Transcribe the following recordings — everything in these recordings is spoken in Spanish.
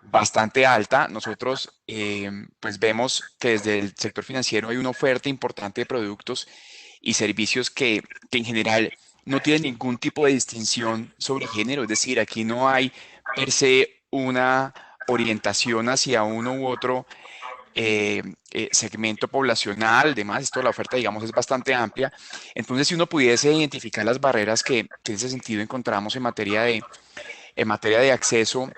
bastante alta. Nosotros pues vemos que desde el sector financiero hay una oferta importante de productos y servicios que en general no tienen ningún tipo de distinción sobre género, es decir, aquí no hay per se una orientación hacia uno u otro eh, segmento poblacional, demás, esto la oferta, digamos, es bastante amplia. Entonces, si uno pudiese identificar las barreras que en ese sentido encontramos en materia de acceso,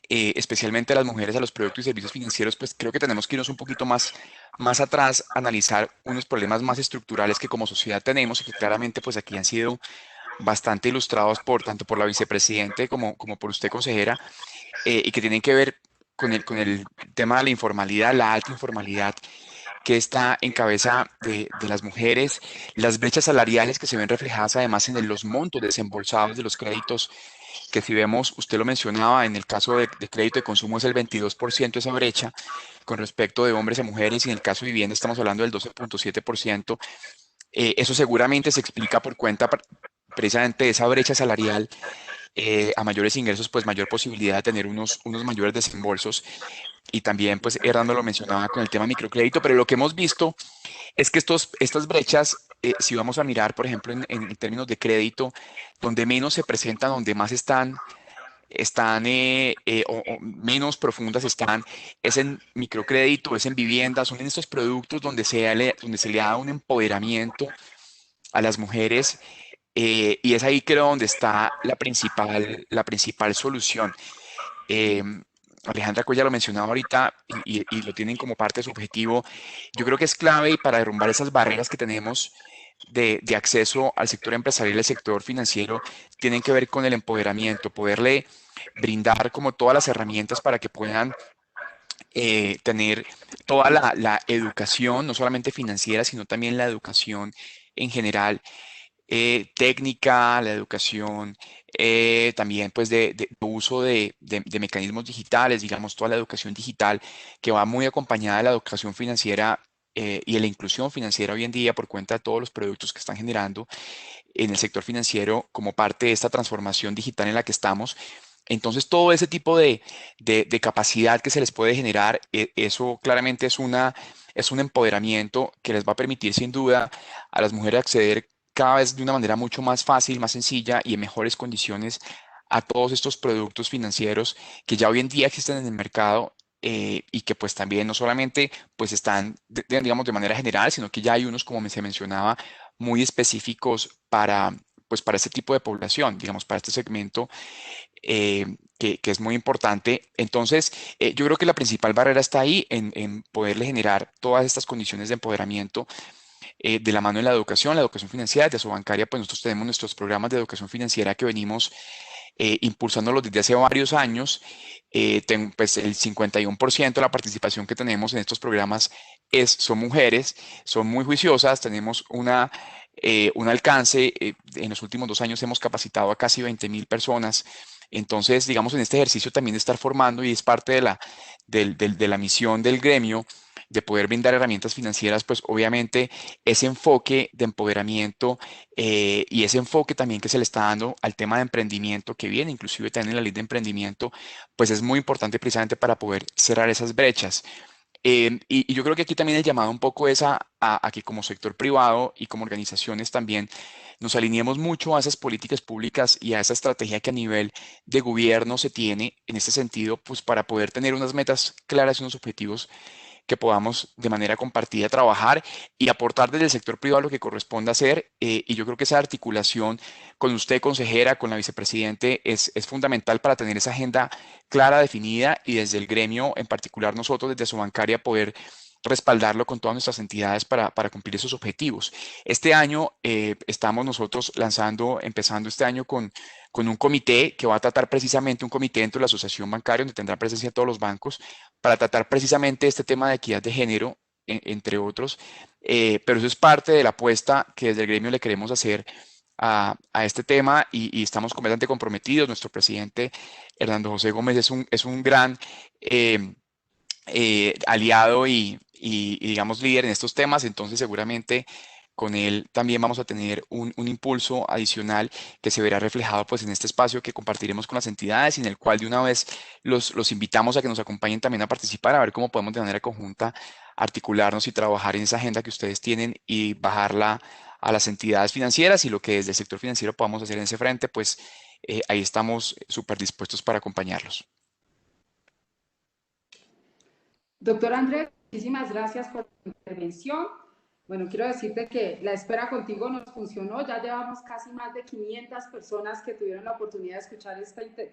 especialmente a las mujeres a los productos y servicios financieros, pues creo que tenemos que irnos un poquito más atrás, analizar unos problemas más estructurales que como sociedad tenemos y que claramente pues aquí han sido bastante ilustrados por tanto por la vicepresidente como por usted, consejera, y que tienen que ver con el tema de la informalidad, la alta informalidad que está en cabeza de las mujeres, las brechas salariales que se ven reflejadas además en los montos desembolsados de los créditos, que si vemos, usted lo mencionaba, en el caso de crédito de consumo es el 22% esa brecha con respecto de hombres a mujeres, y en el caso de vivienda estamos hablando del 12,7%. Eso seguramente se explica por cuenta precisamente de esa brecha salarial. A mayores ingresos, pues mayor posibilidad de tener unos mayores desembolsos. Y también, pues Hernando lo mencionaba con el tema microcrédito, pero lo que hemos visto es que estas brechas, si vamos a mirar, por ejemplo, en términos de crédito, donde menos se presentan, donde más están o menos profundas están, es en microcrédito, es en vivienda, son en estos productos donde se le da un empoderamiento a las mujeres, y es ahí creo donde está la principal solución. Eh, Alejandra Cuella lo mencionaba ahorita y lo tienen como parte de su objetivo. Yo creo que es clave para derrumbar esas barreras que tenemos de acceso al sector empresarial y al sector financiero, tienen que ver con el empoderamiento, poderle brindar como todas las herramientas para que puedan tener toda la educación, no solamente financiera, sino también la educación en general, técnica, la educación también pues de uso de mecanismos digitales, digamos, toda la educación digital que va muy acompañada de la educación financiera, y de la inclusión financiera hoy en día por cuenta de todos los productos que están generando en el sector financiero como parte de esta transformación digital en la que estamos. Entonces, todo ese tipo de capacidad que se les puede generar, eso claramente es un empoderamiento que les va a permitir sin duda a las mujeres acceder cada vez de una manera mucho más fácil, más sencilla y en mejores condiciones a todos estos productos financieros que ya hoy en día existen en el mercado, y que pues también no solamente pues están, digamos, de manera general, sino que ya hay unos, como se mencionaba, muy específicos pues para este tipo de población, digamos, para este segmento, que es muy importante. Entonces, yo creo que la principal barrera está ahí en poderle generar todas estas condiciones de empoderamiento, de la mano de la educación financiera, de su bancaria, pues nosotros tenemos nuestros programas de educación financiera que venimos impulsándolos desde hace varios años. Pues el 51% de la participación que tenemos en estos programas son mujeres, son muy juiciosas, tenemos un alcance, en los últimos 2 años hemos capacitado a casi 20.000 personas. Entonces, digamos, en este ejercicio también de estar formando, y es parte de la misión del gremio, de poder brindar herramientas financieras, pues obviamente ese enfoque de empoderamiento, y ese enfoque también que se le está dando al tema de emprendimiento que viene, inclusive también en la ley de emprendimiento, pues es muy importante precisamente para poder cerrar esas brechas. Y yo creo que aquí también el llamado un poco es a que como sector privado y como organizaciones también nos alineemos mucho a esas políticas públicas y a esa estrategia que a nivel de gobierno se tiene en este sentido, pues para poder tener unas metas claras y unos objetivos que podamos de manera compartida trabajar y aportar desde el sector privado lo que corresponda hacer. Y yo creo que esa articulación con usted, consejera, con la vicepresidente, es fundamental para tener esa agenda clara, definida, y desde el gremio, en particular nosotros desde su bancaria, poder respaldarlo con todas nuestras entidades para cumplir esos objetivos. Este año estamos nosotros empezando este año con un comité que va a tratar precisamente, un comité dentro de la asociación bancaria donde tendrá presencia todos los bancos, para tratar precisamente este tema de equidad de género, entre otros. Pero eso es parte de la apuesta que desde el gremio le queremos hacer a este tema, y estamos completamente comprometidos. Nuestro presidente, Hernando José Gómez, es un gran aliado y, digamos, líder en estos temas, entonces seguramente con él también vamos a tener un impulso adicional que se verá reflejado pues en este espacio que compartiremos con las entidades y en el cual de una vez los invitamos a que nos acompañen también a participar, a ver cómo podemos de manera conjunta articularnos y trabajar en esa agenda que ustedes tienen y bajarla a las entidades financieras y lo que desde el sector financiero podamos hacer en ese frente, pues ahí estamos súper dispuestos para acompañarlos. Doctor Andrés, muchísimas gracias por tu intervención. Bueno, quiero decirte que la espera contigo nos funcionó. Ya llevamos casi más de 500 personas que tuvieron la oportunidad de escuchar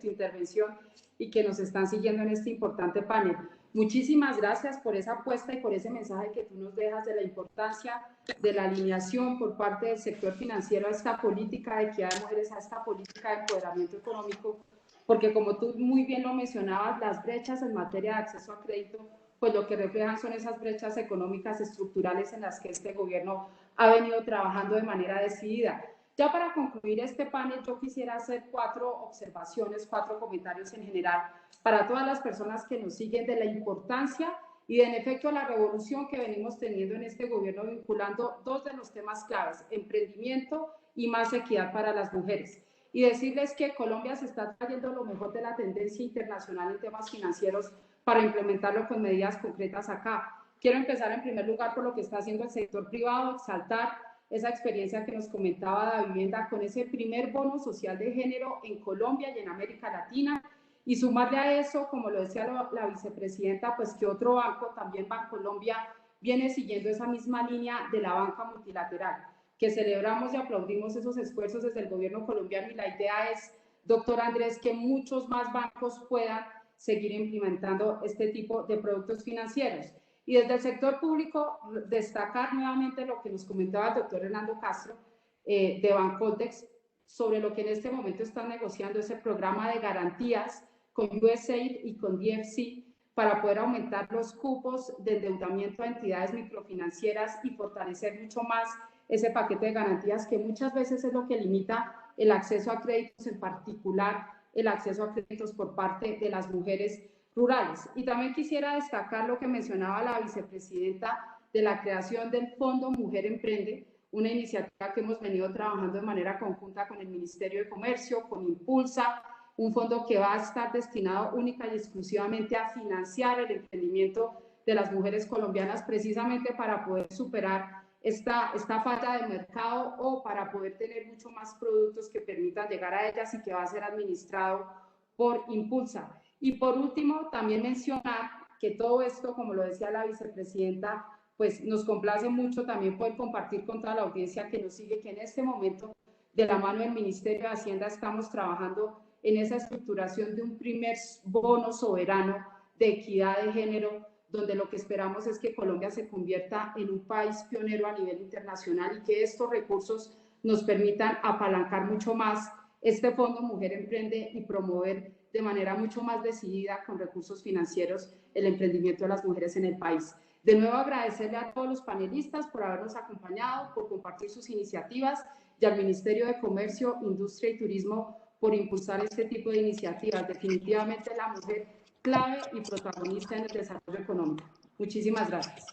tu intervención y que nos están siguiendo en este importante panel. Muchísimas gracias por esa apuesta y por ese mensaje que tú nos dejas de la importancia de la alineación por parte del sector financiero a esta política de equidad de mujeres, a esta política de empoderamiento económico, porque como tú muy bien lo mencionabas, las brechas en materia de acceso a crédito pues lo que reflejan son esas brechas económicas estructurales en las que este gobierno ha venido trabajando de manera decidida. Ya para concluir este panel, yo quisiera hacer 4 observaciones, 4 comentarios en general para todas las personas que nos siguen de la importancia y de, en efecto, la revolución que venimos teniendo en este gobierno vinculando 2 de los temas claves, emprendimiento y más equidad para las mujeres. Y decirles que Colombia se está trayendo lo mejor de la tendencia internacional en temas financieros para implementarlo con medidas concretas acá. Quiero empezar en primer lugar por lo que está haciendo el sector privado, exaltar esa experiencia que nos comentaba Da Vivienda con ese primer bono social de género en Colombia y en América Latina, y sumarle a eso, como lo decía la vicepresidenta, pues que otro banco, también Bancolombia, viene siguiendo esa misma línea de la banca multilateral, que celebramos y aplaudimos esos esfuerzos desde el gobierno colombiano, y la idea es, doctor Andrés, que muchos más bancos puedan seguir implementando este tipo de productos financieros. Y desde el sector público, destacar nuevamente lo que nos comentaba el doctor Hernando Castro de Bancoldex sobre lo que en este momento están negociando ese programa de garantías con USAID y con DFC para poder aumentar los cupos de endeudamiento a entidades microfinancieras y fortalecer mucho más ese paquete de garantías que muchas veces es lo que limita el acceso a créditos, en particular el acceso a créditos por parte de las mujeres rurales. Y también quisiera destacar lo que mencionaba la vicepresidenta de la creación del Fondo Mujer Emprende, una iniciativa que hemos venido trabajando de manera conjunta con el Ministerio de Comercio, con Impulsa, un fondo que va a estar destinado única y exclusivamente a financiar el emprendimiento de las mujeres colombianas, precisamente para poder superar esta falta de mercado o para poder tener mucho más productos que permitan llegar a ellas, y que va a ser administrado por Impulsa. Y por último, también mencionar que todo esto, como lo decía la vicepresidenta, pues nos complace mucho también poder compartir con toda la audiencia que nos sigue, que en este momento, de la mano del Ministerio de Hacienda, estamos trabajando en esa estructuración de un primer bono soberano de equidad de género, donde lo que esperamos es que Colombia se convierta en un país pionero a nivel internacional y que estos recursos nos permitan apalancar mucho más este Fondo Mujer Emprende y promover de manera mucho más decidida con recursos financieros el emprendimiento de las mujeres en el país. De nuevo, agradecerle a todos los panelistas por habernos acompañado, por compartir sus iniciativas, y al Ministerio de Comercio, Industria y Turismo por impulsar este tipo de iniciativas. Definitivamente la mujer clave y protagonista en el desarrollo económico. Muchísimas gracias.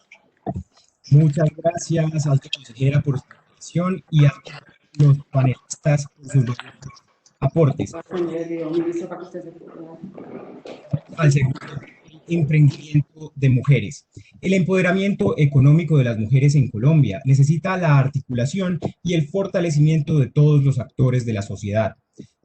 Muchas gracias, alta consejera, por su intervención y a los panelistas por sus aportes. Al segundo, emprendimiento de mujeres. El empoderamiento económico de las mujeres en Colombia necesita la articulación y el fortalecimiento de todos los actores de la sociedad.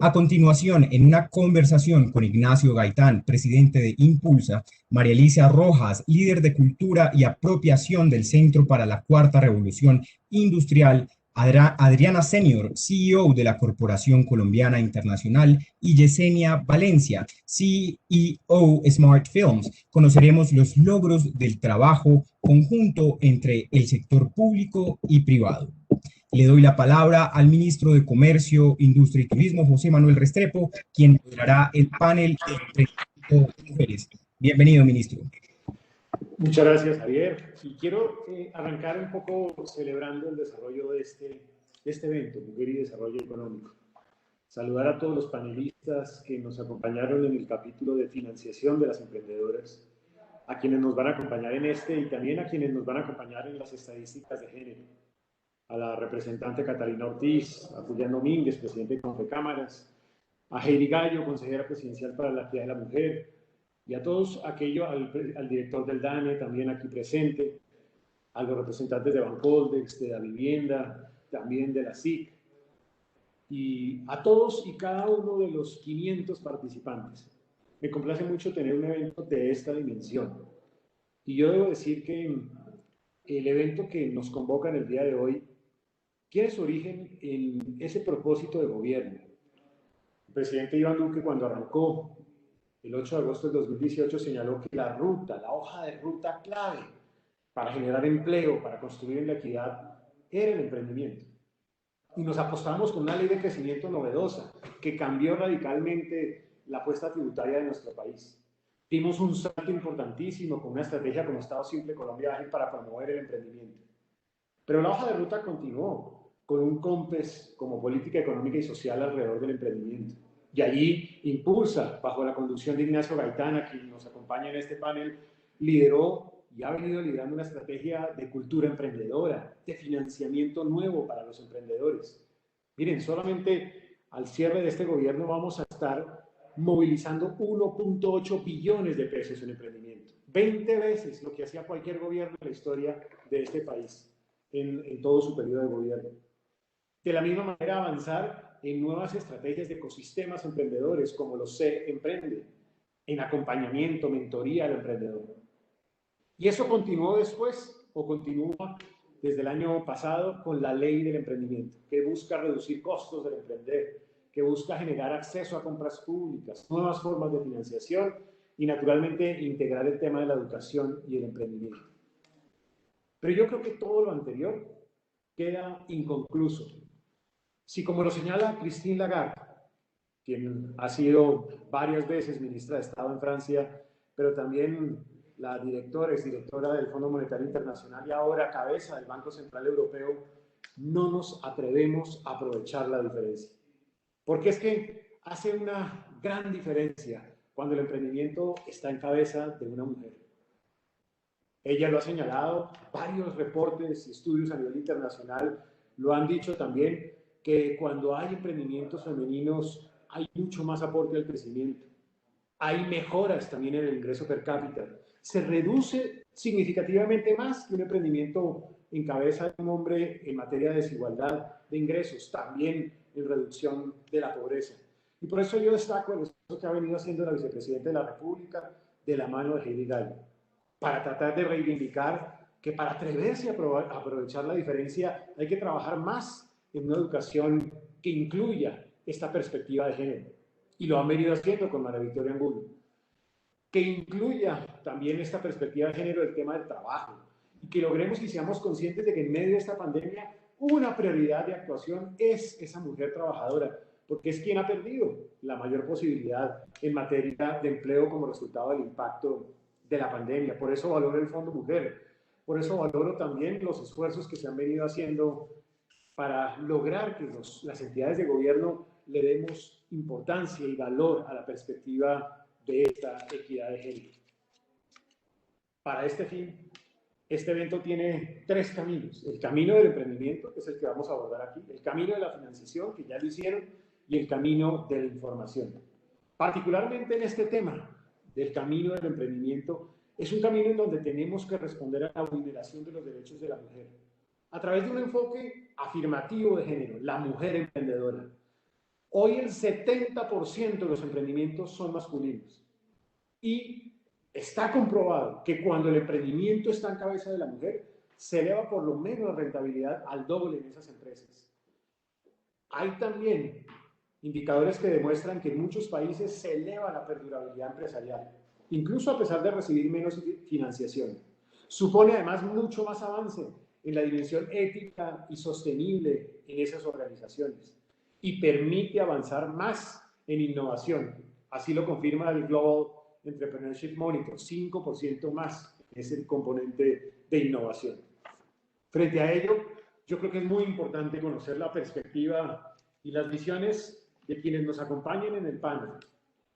A continuación, en una conversación con Ignacio Gaitán, presidente de Impulsa, María Alicia Rojas, líder de cultura y apropiación del Centro para la Cuarta Revolución Industrial, Adriana Senior, CEO de la Corporación Colombiana Internacional, y Yesenia Valencia, CEO Smart Films, conoceremos los logros del trabajo conjunto entre el sector público y privado. Le doy la palabra al ministro de Comercio, Industria y Turismo, José Manuel Restrepo, quien moderará el panel de emprendimiento de mujeres. Bienvenido, ministro. Muchas gracias, Javier. Y quiero arrancar un poco celebrando el desarrollo de este evento, Mujer y Desarrollo Económico. Saludar a todos los panelistas que nos acompañaron en el capítulo de financiación de las emprendedoras, a quienes nos van a acompañar en y también a quienes nos van a acompañar en las estadísticas de género. a la representante Catalina Ortiz, a Julián Domínguez, presidente de Confecámaras, a Heidi Gallo, consejera presidencial para la equidad de la mujer, y a todos aquellos, al director del DANE, también aquí presente, a los representantes de Bancoldex, de la vivienda, también de la SIC, y a todos y cada uno de los 500 participantes. Me complace mucho tener un evento de esta dimensión. Y yo debo decir que el evento que nos convoca en el día de hoy tiene su origen en ese propósito de gobierno. El presidente Iván Duque, cuando arrancó el 8 de agosto del 2018, señaló que la ruta, la hoja de ruta clave para generar empleo, para construir la equidad, era el emprendimiento. Y nos apostamos con una ley de crecimiento novedosa que cambió radicalmente la apuesta tributaria de nuestro país. Dimos un salto importantísimo con una estrategia como Estado Simple Colombia Ágil para promover el emprendimiento. Pero la hoja de ruta continuó con un COMPES como política económica y social alrededor del emprendimiento. Y allí Impulsa, bajo la conducción de Ignacio Gaitán, quien nos acompaña en este panel, lideró y ha venido liderando una estrategia de cultura emprendedora, de financiamiento nuevo para los emprendedores. Miren, solamente al cierre de este gobierno vamos a estar movilizando 1.8 billones de pesos en emprendimiento. 20 veces lo que hacía cualquier gobierno en la historia de este país, en todo su periodo de gobierno. De la misma manera, avanzar en nuevas estrategias de ecosistemas emprendedores, como los Se Emprende, en acompañamiento, mentoría al emprendedor. Y eso continuó después, o continúa desde el año pasado, con la ley del emprendimiento, que busca reducir costos del emprender, que busca generar acceso a compras públicas, nuevas formas de financiación y, naturalmente, integrar el tema de la educación y el emprendimiento. Pero yo creo que todo lo anterior queda inconcluso. Si, como lo señala Christine Lagarde, quien ha sido varias veces ministra de Estado en Francia, pero también la exdirectora del Fondo Monetario Internacional y ahora cabeza del Banco Central Europeo, no nos atrevemos a aprovechar la diferencia. Porque es que hace una gran diferencia cuando el emprendimiento está en cabeza de una mujer. Ella lo ha señalado, varios reportes y estudios a nivel internacional lo han dicho también, que cuando hay emprendimientos femeninos hay mucho más aporte al crecimiento. Hay mejoras también en el ingreso per cápita. Se reduce significativamente más que un emprendimiento en cabeza de un hombre en materia de desigualdad de ingresos, también en reducción de la pobreza. Y por eso yo destaco el esfuerzo que ha venido haciendo la vicepresidenta de la República de la mano de Heidi Gallo, para tratar de reivindicar que para atreverse a aprovechar la diferencia hay que trabajar más en una educación que incluya esta perspectiva de género. Y lo han venido haciendo con María Victoria Angulo. Que incluya también esta perspectiva de género el tema del trabajo. Y que logremos y seamos conscientes de que en medio de esta pandemia una prioridad de actuación es esa mujer trabajadora, porque es quien ha perdido la mayor posibilidad en materia de empleo como resultado del impacto de la pandemia. Por eso valoro el Fondo Mujer. Por eso valoro también los esfuerzos que se han venido haciendo para lograr que las entidades de gobierno le demos importancia y valor a la perspectiva de esta equidad de género. Para este fin, este evento tiene 3 caminos. El camino del emprendimiento, que es el que vamos a abordar aquí, el camino de la financiación, que ya lo hicieron, y el camino de la información. Particularmente en este tema del camino del emprendimiento, es un camino en donde tenemos que responder a la vulneración de los derechos de la mujer, a través de un enfoque afirmativo de género, la mujer emprendedora. Hoy el 70% de los emprendimientos son masculinos y está comprobado que cuando el emprendimiento está en cabeza de la mujer, se eleva por lo menos la rentabilidad al doble en esas empresas. Hay también indicadores que demuestran que en muchos países se eleva la perdurabilidad empresarial, incluso a pesar de recibir menos financiación. Supone además mucho más avance en la dimensión ética y sostenible en esas organizaciones y permite avanzar más en innovación. Así lo confirma el Global Entrepreneurship Monitor, 5% más es el componente de innovación. Frente a ello, yo creo que es muy importante conocer la perspectiva y las visiones de quienes nos acompañan en el panel.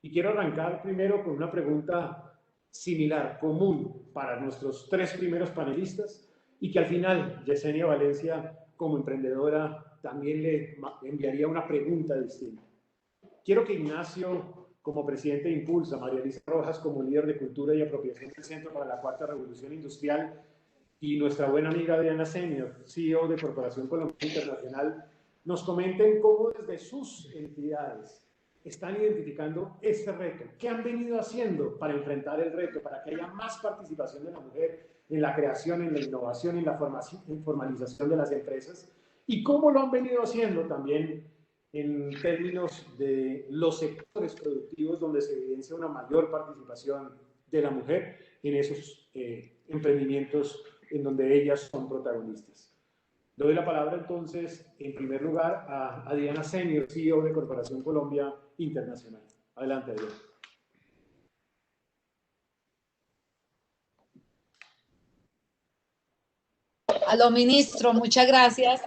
Y quiero arrancar primero con una pregunta similar, común para nuestros 3 primeros panelistas, y que al final Yesenia Valencia como emprendedora, también le enviaría una pregunta distinta. Quiero que Ignacio, como presidente de Impulsa, María Elisa Rojas, como líder de cultura y apropiación del Centro para la Cuarta Revolución Industrial, y nuestra buena amiga Diana Senior, CEO de Corporación Colombia Internacional, nos comenten cómo desde sus entidades están identificando este reto. ¿Qué han venido haciendo para enfrentar el reto, para que haya más participación de la mujer en la creación, en la innovación, en la formalización de las empresas? ¿Y cómo lo han venido haciendo también en términos de los sectores productivos donde se evidencia una mayor participación de la mujer en esos emprendimientos en donde ellas son protagonistas? Doy la palabra entonces, en primer lugar, a Diana Senior, CEO de Corporación Colombia Internacional. Adelante, Diana. Aló, ministro, muchas gracias.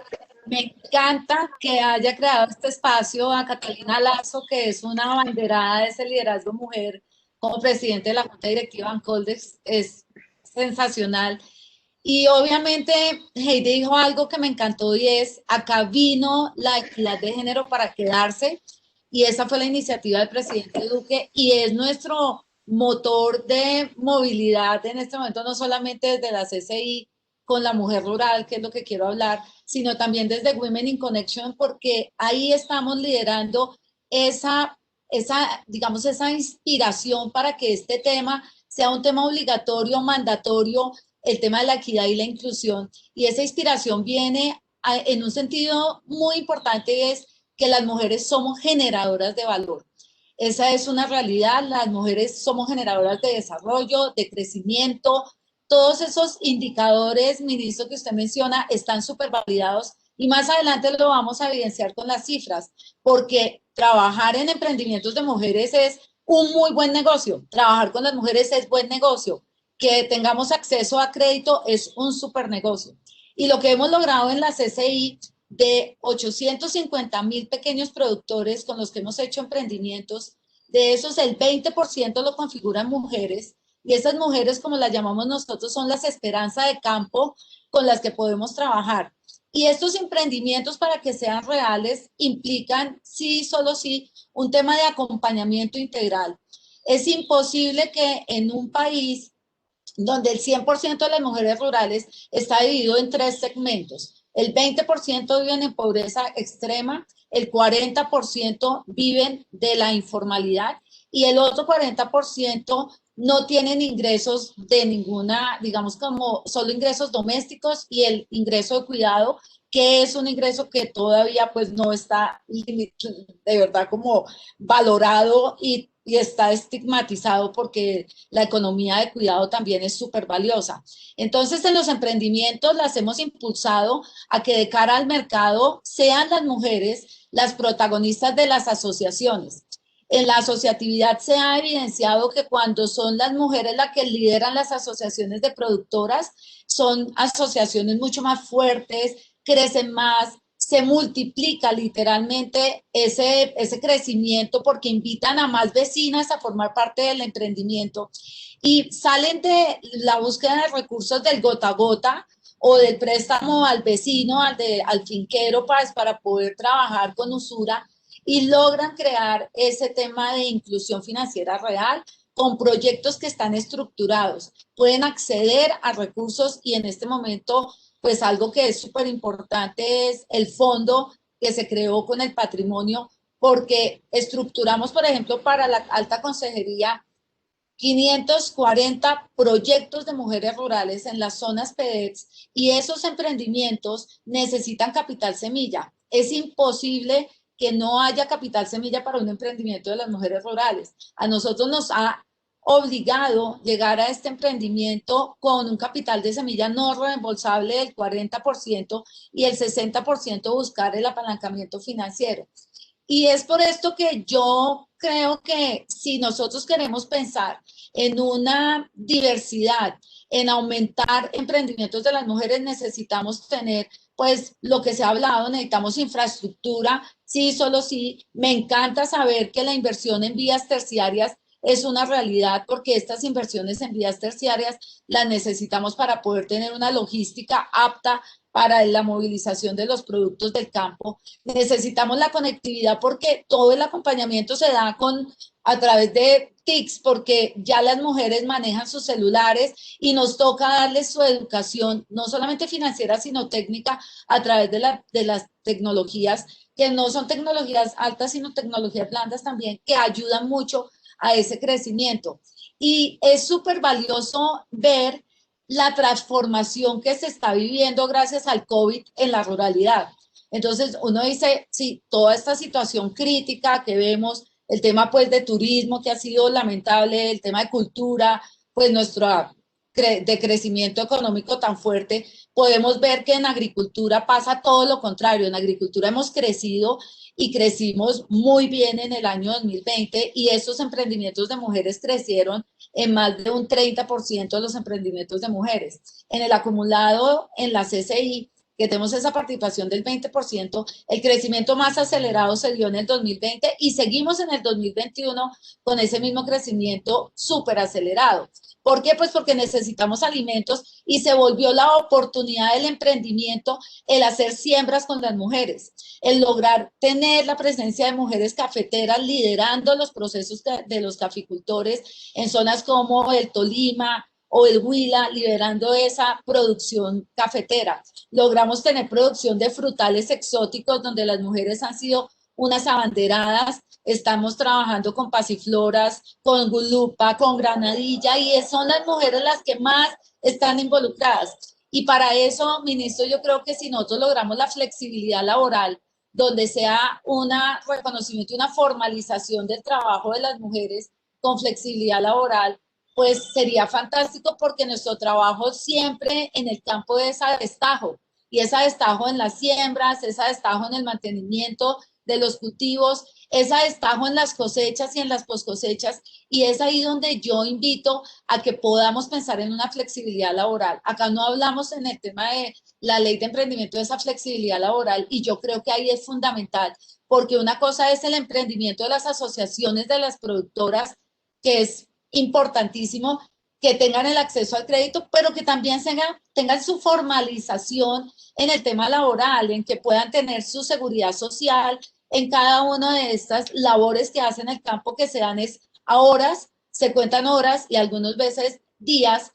Me encanta que haya creado este espacio a Catalina Lazo, que es una abanderada de ese liderazgo mujer como presidente de la Junta Directiva Ancoldex. Es sensacional. Y obviamente Heidi dijo algo que me encantó y es, acá vino la equidad de género para quedarse y esa fue la iniciativa del presidente Duque y es nuestro motor de movilidad en este momento, no solamente desde la CCI con la mujer rural, que es lo que quiero hablar, sino también desde Women in Connection, porque ahí estamos liderando digamos, esa inspiración para que este tema sea un tema obligatorio, mandatorio, el tema de la equidad y la inclusión. Y esa inspiración viene en un sentido muy importante, y es que las mujeres somos generadoras de valor. Esa es una realidad, las mujeres somos generadoras de desarrollo, de crecimiento. Todos esos indicadores, ministro, que usted menciona, están súper validados y más adelante lo vamos a evidenciar con las cifras, porque trabajar en emprendimientos de mujeres es un muy buen negocio, trabajar con las mujeres es buen negocio, que tengamos acceso a crédito es un súper negocio. Y lo que hemos logrado en la CCI, de 850,000 pequeños productores con los que hemos hecho emprendimientos, de esos el 20% lo configuran mujeres, y esas mujeres, como las llamamos nosotros, son las esperanzas de campo con las que podemos trabajar. Y estos emprendimientos, para que sean reales, implican, sí, solo sí, un tema de acompañamiento integral. Es imposible que en un país donde el 100% de las mujeres rurales está dividido en 3 segmentos. El 20% viven en pobreza extrema, el 40% viven de la informalidad y el otro 40% no tienen ingresos de ninguna, digamos, como solo ingresos domésticos y el ingreso de cuidado, que es un ingreso que todavía pues no está de verdad como valorado y está estigmatizado porque la economía de cuidado también es súper valiosa. Entonces, en los emprendimientos las hemos impulsado a que de cara al mercado sean las mujeres las protagonistas de las asociaciones. En la asociatividad se ha evidenciado que cuando son las mujeres las que lideran las asociaciones de productoras, son asociaciones mucho más fuertes, crecen más, se multiplica literalmente ese crecimiento porque invitan a más vecinas a formar parte del emprendimiento y salen de la búsqueda de recursos del gota a gota o del préstamo al vecino, al finquero para poder trabajar con usura y logran crear ese tema de inclusión financiera real con proyectos que están estructurados. Pueden acceder a recursos y en este momento pues algo que es súper importante es el fondo que se creó con el patrimonio, porque estructuramos, por ejemplo, para la alta consejería 540 proyectos de mujeres rurales en las zonas PEDEX y esos emprendimientos necesitan capital semilla. Es imposible que no haya capital semilla para un emprendimiento de las mujeres rurales. A nosotros nos ha obligado llegar a este emprendimiento con un capital de semilla no reembolsable del 40% y el 60% buscar el apalancamiento financiero. Y es por esto que yo creo que si nosotros queremos pensar en una diversidad, en aumentar emprendimientos de las mujeres, necesitamos tener, pues, lo que se ha hablado, necesitamos infraestructura, sí, solo sí. Me encanta saber que la inversión en vías terciarias es una realidad porque estas inversiones en vías terciarias las necesitamos para poder tener una logística apta para la movilización de los productos del campo. Necesitamos la conectividad porque todo el acompañamiento se da a través de TICs, porque ya las mujeres manejan sus celulares y nos toca darles su educación, no solamente financiera, sino técnica, a través de las tecnologías, que no son tecnologías altas, sino tecnologías blandas también, que ayudan mucho a ese crecimiento. Y es súper valioso ver la transformación que se está viviendo gracias al COVID en la ruralidad. Entonces uno dice, sí, toda esta situación crítica que vemos, el tema pues de turismo que ha sido lamentable, el tema de cultura, pues nuestro de crecimiento económico tan fuerte, podemos ver que en agricultura pasa todo lo contrario. En agricultura hemos crecido y crecimos muy bien en el año 2020 y esos emprendimientos de mujeres crecieron en más de un 30% de los emprendimientos de mujeres. En el acumulado en la CCI, que tenemos esa participación del 20%, el crecimiento más acelerado se dio en el 2020 y seguimos en el 2021 con ese mismo crecimiento súper acelerado. ¿Por qué? Pues porque necesitamos alimentos y se volvió la oportunidad del emprendimiento el hacer siembras con las mujeres, el lograr tener la presencia de mujeres cafeteras liderando los procesos de los caficultores en zonas como el Tolima o el Huila, liderando esa producción cafetera. Logramos tener producción de frutales exóticos donde las mujeres han sido unas abanderadas. Estamos trabajando con pasifloras, con gulupa, con granadilla y son las mujeres las que más están involucradas. Y para eso, ministro, yo creo que si nosotros logramos la flexibilidad laboral, donde sea un reconocimiento y una formalización del trabajo de las mujeres con flexibilidad laboral, pues sería fantástico porque nuestro trabajo siempre en el campo es a destajo, y es a destajo en las siembras, es a destajo en el mantenimiento de los cultivos, es a destajo en las cosechas y en las poscosechas, y es ahí donde yo invito a que podamos pensar en una flexibilidad laboral. Acá no hablamos en el tema de la ley de emprendimiento de esa flexibilidad laboral, y yo creo que ahí es fundamental, porque una cosa es el emprendimiento de las asociaciones de las productoras, que es importantísimo que tengan el acceso al crédito, pero que también tengan su formalización en el tema laboral, en que puedan tener su seguridad social en cada una de estas labores que hacen en el campo, que se dan es a horas, se cuentan horas y algunas veces días,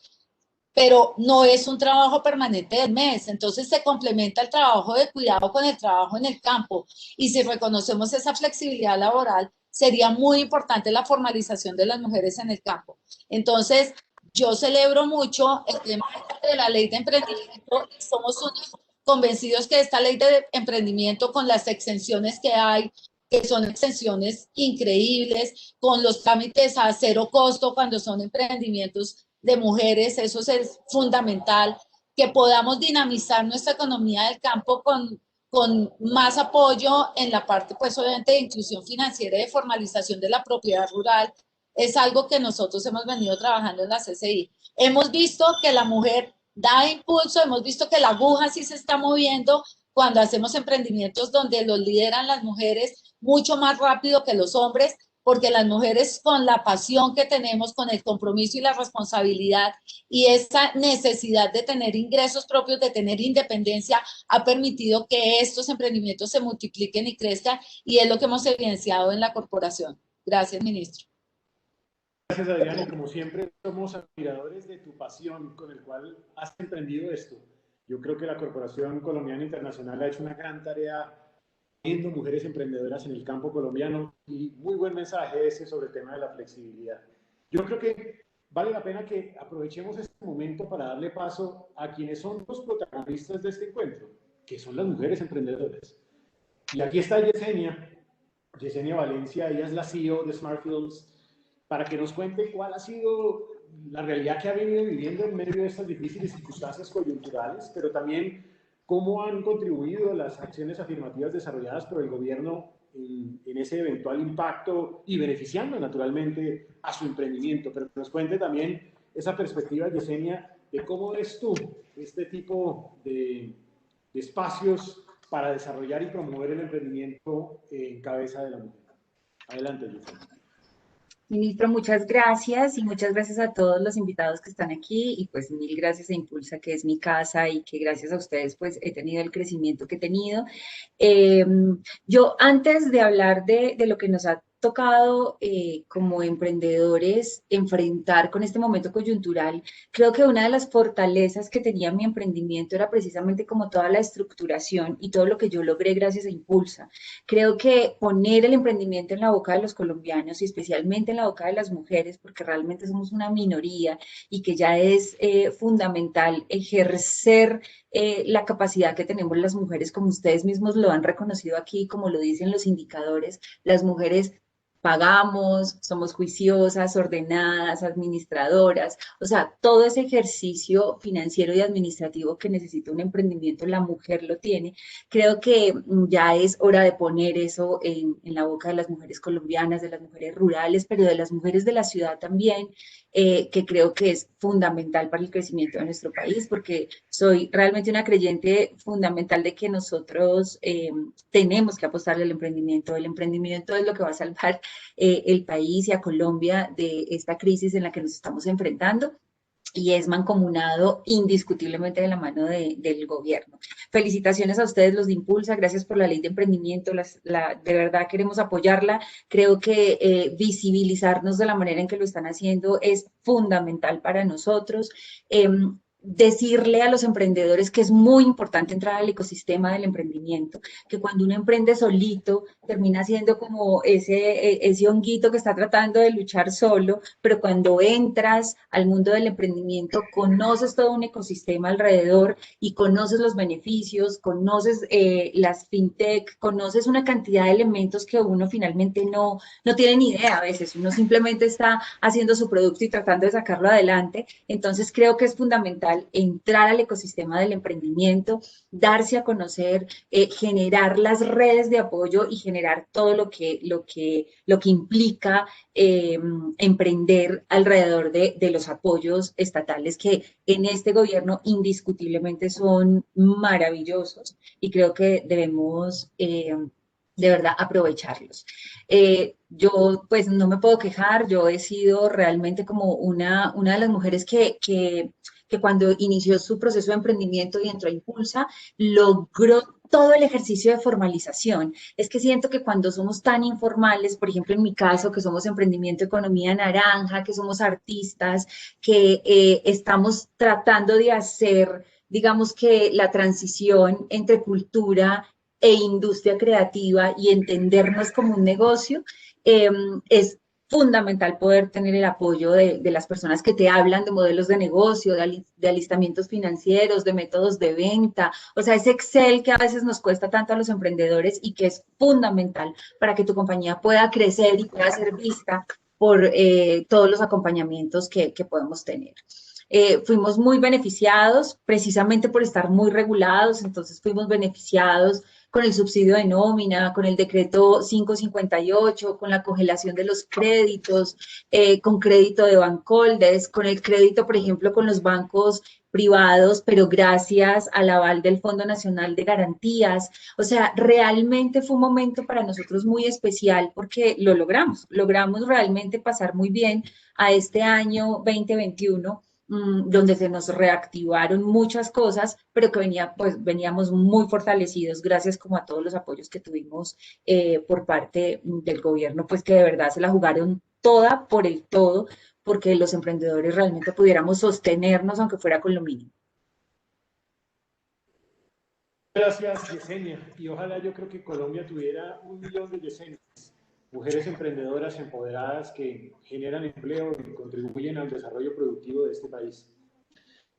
pero no es un trabajo permanente del mes. Entonces se complementa el trabajo de cuidado con el trabajo en el campo. Y si reconocemos esa flexibilidad laboral, sería muy importante la formalización de las mujeres en el campo. Entonces, yo celebro mucho el tema de la ley de emprendimiento. Somos unos convencidos que esta ley de emprendimiento, con las exenciones que hay, que son exenciones increíbles, con los trámites a cero costo cuando son emprendimientos de mujeres, eso es fundamental, que podamos dinamizar nuestra economía del campo con más apoyo en la parte, pues obviamente, de inclusión financiera y de formalización de la propiedad rural, es algo que nosotros hemos venido trabajando en la CCI. Hemos visto que la mujer da impulso, hemos visto que la aguja sí se está moviendo cuando hacemos emprendimientos donde los lideran las mujeres mucho más rápido que los hombres, porque las mujeres, con la pasión que tenemos, con el compromiso y la responsabilidad y esa necesidad de tener ingresos propios, de tener independencia, ha permitido que estos emprendimientos se multipliquen y crezcan, y es lo que hemos evidenciado en la corporación. Gracias, ministro. Gracias, Adriana, y como siempre somos admiradores de tu pasión con el cual has emprendido esto. Yo creo que la Corporación Colombiana Internacional ha hecho una gran tarea viendo mujeres emprendedoras en el campo colombiano, y muy buen mensaje ese sobre el tema de la flexibilidad. Yo creo que vale la pena que aprovechemos este momento para darle paso a quienes son los protagonistas de este encuentro, que son las mujeres emprendedoras. Y aquí está Yesenia Valencia, ella es la CEO de Smart Fields, para que nos cuente cuál ha sido la realidad que ha venido viviendo en medio de estas difíciles circunstancias coyunturales, pero también cómo han contribuido las acciones afirmativas desarrolladas por el gobierno en ese eventual impacto y beneficiando naturalmente a su emprendimiento. Pero que nos cuente también esa perspectiva, Yesenia, de cómo ves tú este tipo de espacios para desarrollar y promover el emprendimiento en cabeza de la mujer. Adelante, Yesenia. Ministro, muchas gracias y muchas gracias a todos los invitados que están aquí y pues mil gracias a Impulsa, que es mi casa y que gracias a ustedes pues he tenido el crecimiento que he tenido. Eh, yo antes de hablar de lo que nos ha tocado como emprendedores enfrentar con este momento coyuntural, creo que una de las fortalezas que tenía mi emprendimiento era precisamente como toda la estructuración y todo lo que yo logré gracias a Impulsa. Creo que poner el emprendimiento en la boca de los colombianos y especialmente en la boca de las mujeres, porque realmente somos una minoría y que ya es fundamental ejercer la capacidad que tenemos las mujeres, como ustedes mismos lo han reconocido aquí, como lo dicen los indicadores, las mujeres pagamos, somos juiciosas, ordenadas, administradoras, o sea, todo ese ejercicio financiero y administrativo que necesita un emprendimiento, la mujer lo tiene. Creo que ya es hora de poner eso en la boca de las mujeres colombianas, de las mujeres rurales, pero de las mujeres de la ciudad también, que creo que es fundamental para el crecimiento de nuestro país, porque soy realmente una creyente fundamental de que nosotros tenemos que apostarle al emprendimiento. El emprendimiento es lo que va a salvar el país y a Colombia de esta crisis en la que nos estamos enfrentando y es mancomunado indiscutiblemente de la mano del gobierno. Felicitaciones a ustedes, los de Impulsa, gracias por la ley de emprendimiento, de verdad queremos apoyarla, creo que visibilizarnos de la manera en que lo están haciendo es fundamental para nosotros. Decirle a los emprendedores que es muy importante entrar al ecosistema del emprendimiento, que cuando uno emprende solito termina siendo como ese honguito que está tratando de luchar solo, pero cuando entras al mundo del emprendimiento, conoces todo un ecosistema alrededor y conoces los beneficios, conoces las fintech, conoces una cantidad de elementos que uno finalmente no tiene ni idea a veces, uno simplemente está haciendo su producto y tratando de sacarlo adelante. Entonces creo que es fundamental entrar al ecosistema del emprendimiento, darse a conocer, generar las redes de apoyo y generar todo lo que implica emprender alrededor de los apoyos estatales que en este gobierno indiscutiblemente son maravillosos y creo que debemos de verdad aprovecharlos. Yo pues no me puedo quejar, yo he sido realmente como una de las mujeres que cuando inició su proceso de emprendimiento y entró a Impulsa, logró todo el ejercicio de formalización. Es que siento que cuando somos tan informales, por ejemplo, en mi caso, que somos emprendimiento economía naranja, que somos artistas, que estamos tratando de hacer, digamos que la transición entre cultura e industria creativa y entendernos como un negocio, es fundamental poder tener el apoyo de las personas que te hablan de modelos de negocio, de alistamientos financieros, de métodos de venta, o sea, ese Excel que a veces nos cuesta tanto a los emprendedores y que es fundamental para que tu compañía pueda crecer y pueda ser vista por todos los acompañamientos que podemos tener. Fuimos muy beneficiados precisamente por estar muy regulados, entonces fuimos beneficiados con el subsidio de nómina, con el decreto 558, con la congelación de los créditos, con crédito de Bancoldes, con el crédito, por ejemplo, con los bancos privados, pero gracias al aval del Fondo Nacional de Garantías. O sea, realmente fue un momento para nosotros muy especial porque lo logramos realmente pasar muy bien a este año 2021 donde se nos reactivaron muchas cosas, pero que veníamos muy fortalecidos gracias como a todos los apoyos que tuvimos por parte del gobierno, pues que de verdad se la jugaron toda por el todo, porque los emprendedores realmente pudiéramos sostenernos aunque fuera con lo mínimo. Gracias, Yesenia. Y ojalá yo creo que Colombia tuviera 1 millón de Yesenias, mujeres emprendedoras empoderadas que generan empleo y contribuyen al desarrollo productivo de este país.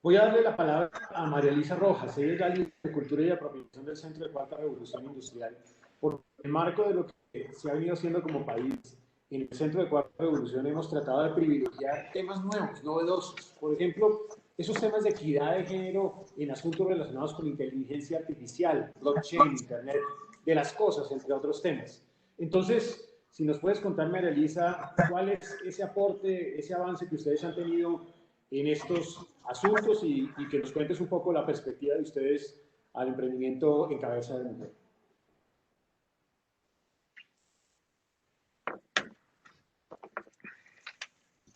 Voy a darle la palabra a María Elisa Rojas. Ella es la líder de Cultura y Apropiación del Centro de Cuarta Revolución Industrial. Por el marco de lo que se ha venido haciendo como país, en el Centro de Cuarta Revolución hemos tratado de privilegiar temas nuevos, novedosos. Por ejemplo, esos temas de equidad de género en asuntos relacionados con inteligencia artificial, blockchain, internet, de las cosas, entre otros temas. Entonces, si nos puedes contar, María Elisa, cuál es ese aporte, ese avance que ustedes han tenido en estos asuntos y que nos cuentes un poco la perspectiva de ustedes al emprendimiento en cabeza de mujer.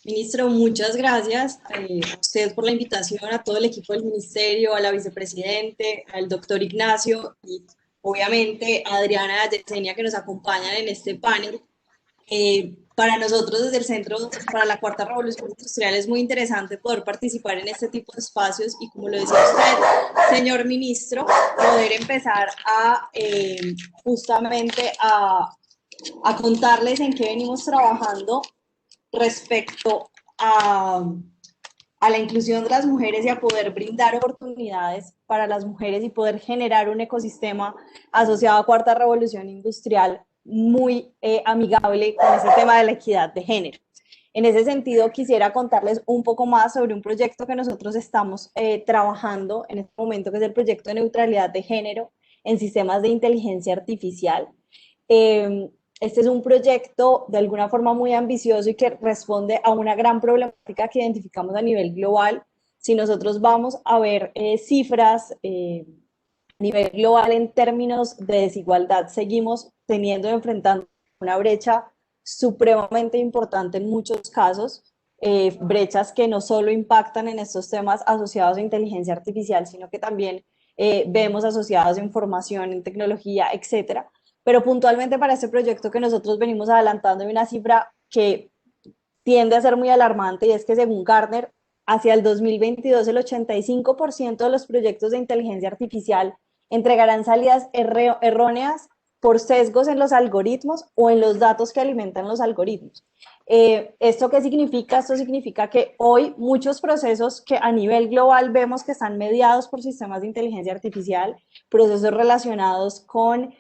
Ministro, muchas gracias a usted por la invitación, a todo el equipo del ministerio, a la vicepresidente, al doctor Ignacio y obviamente a Adriana y a Yesenia que nos acompañan en este panel. Para nosotros desde el Centro para la Cuarta Revolución Industrial es muy interesante poder participar en este tipo de espacios y, como lo decía usted, señor ministro, poder empezar a justamente a contarles en qué venimos trabajando respecto a la inclusión de las mujeres y a poder brindar oportunidades para las mujeres y poder generar un ecosistema asociado a Cuarta Revolución Industrial muy amigable con ese tema de la equidad de género. En ese sentido, quisiera contarles un poco más sobre un proyecto que nosotros estamos trabajando en este momento, que es el proyecto de neutralidad de género en sistemas de inteligencia artificial. Este es un proyecto de alguna forma muy ambicioso y que responde a una gran problemática que identificamos a nivel global. Si nosotros vamos a ver cifras a nivel global en términos de desigualdad, seguimos enfrentando una brecha supremamente importante en muchos casos, brechas que no solo impactan en estos temas asociados a inteligencia artificial, sino que también vemos asociados en formación, en tecnología, etcétera. Pero puntualmente para este proyecto que nosotros venimos adelantando hay una cifra que tiende a ser muy alarmante, y es que según Gartner, hacia el 2022 el 85% de los proyectos de inteligencia artificial entregarán salidas erróneas por sesgos en los algoritmos o en los datos que alimentan los algoritmos. ¿Esto qué significa? Esto significa que hoy muchos procesos que a nivel global vemos que están mediados por sistemas de inteligencia artificial, procesos relacionados con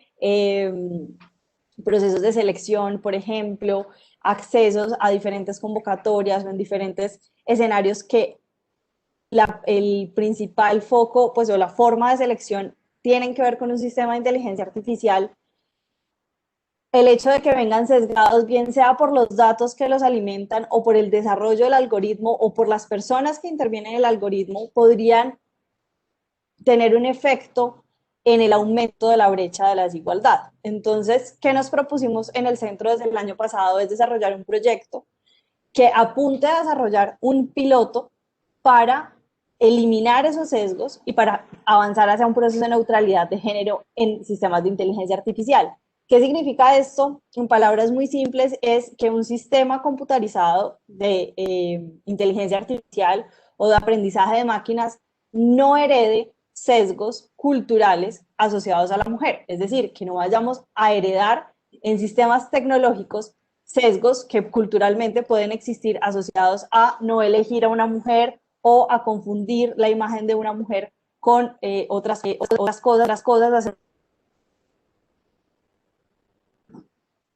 procesos de selección, por ejemplo, accesos a diferentes convocatorias o en diferentes escenarios que el principal foco, pues, o la forma de selección tienen que ver con un sistema de inteligencia artificial. El hecho de que vengan sesgados, bien sea por los datos que los alimentan o por el desarrollo del algoritmo o por las personas que intervienen en el algoritmo, podrían tener un efecto en el aumento de la brecha de la desigualdad. Entonces, ¿qué nos propusimos en el centro desde el año pasado? Es desarrollar un proyecto que apunte a desarrollar un piloto para eliminar esos sesgos y para avanzar hacia un proceso de neutralidad de género en sistemas de inteligencia artificial. ¿Qué significa esto? En palabras muy simples, es que un sistema computarizado de inteligencia artificial o de aprendizaje de máquinas no herede sesgos culturales asociados a la mujer. Es decir, que no vayamos a heredar en sistemas tecnológicos sesgos que culturalmente pueden existir asociados a no elegir a una mujer o a confundir la imagen de una mujer con otras cosas.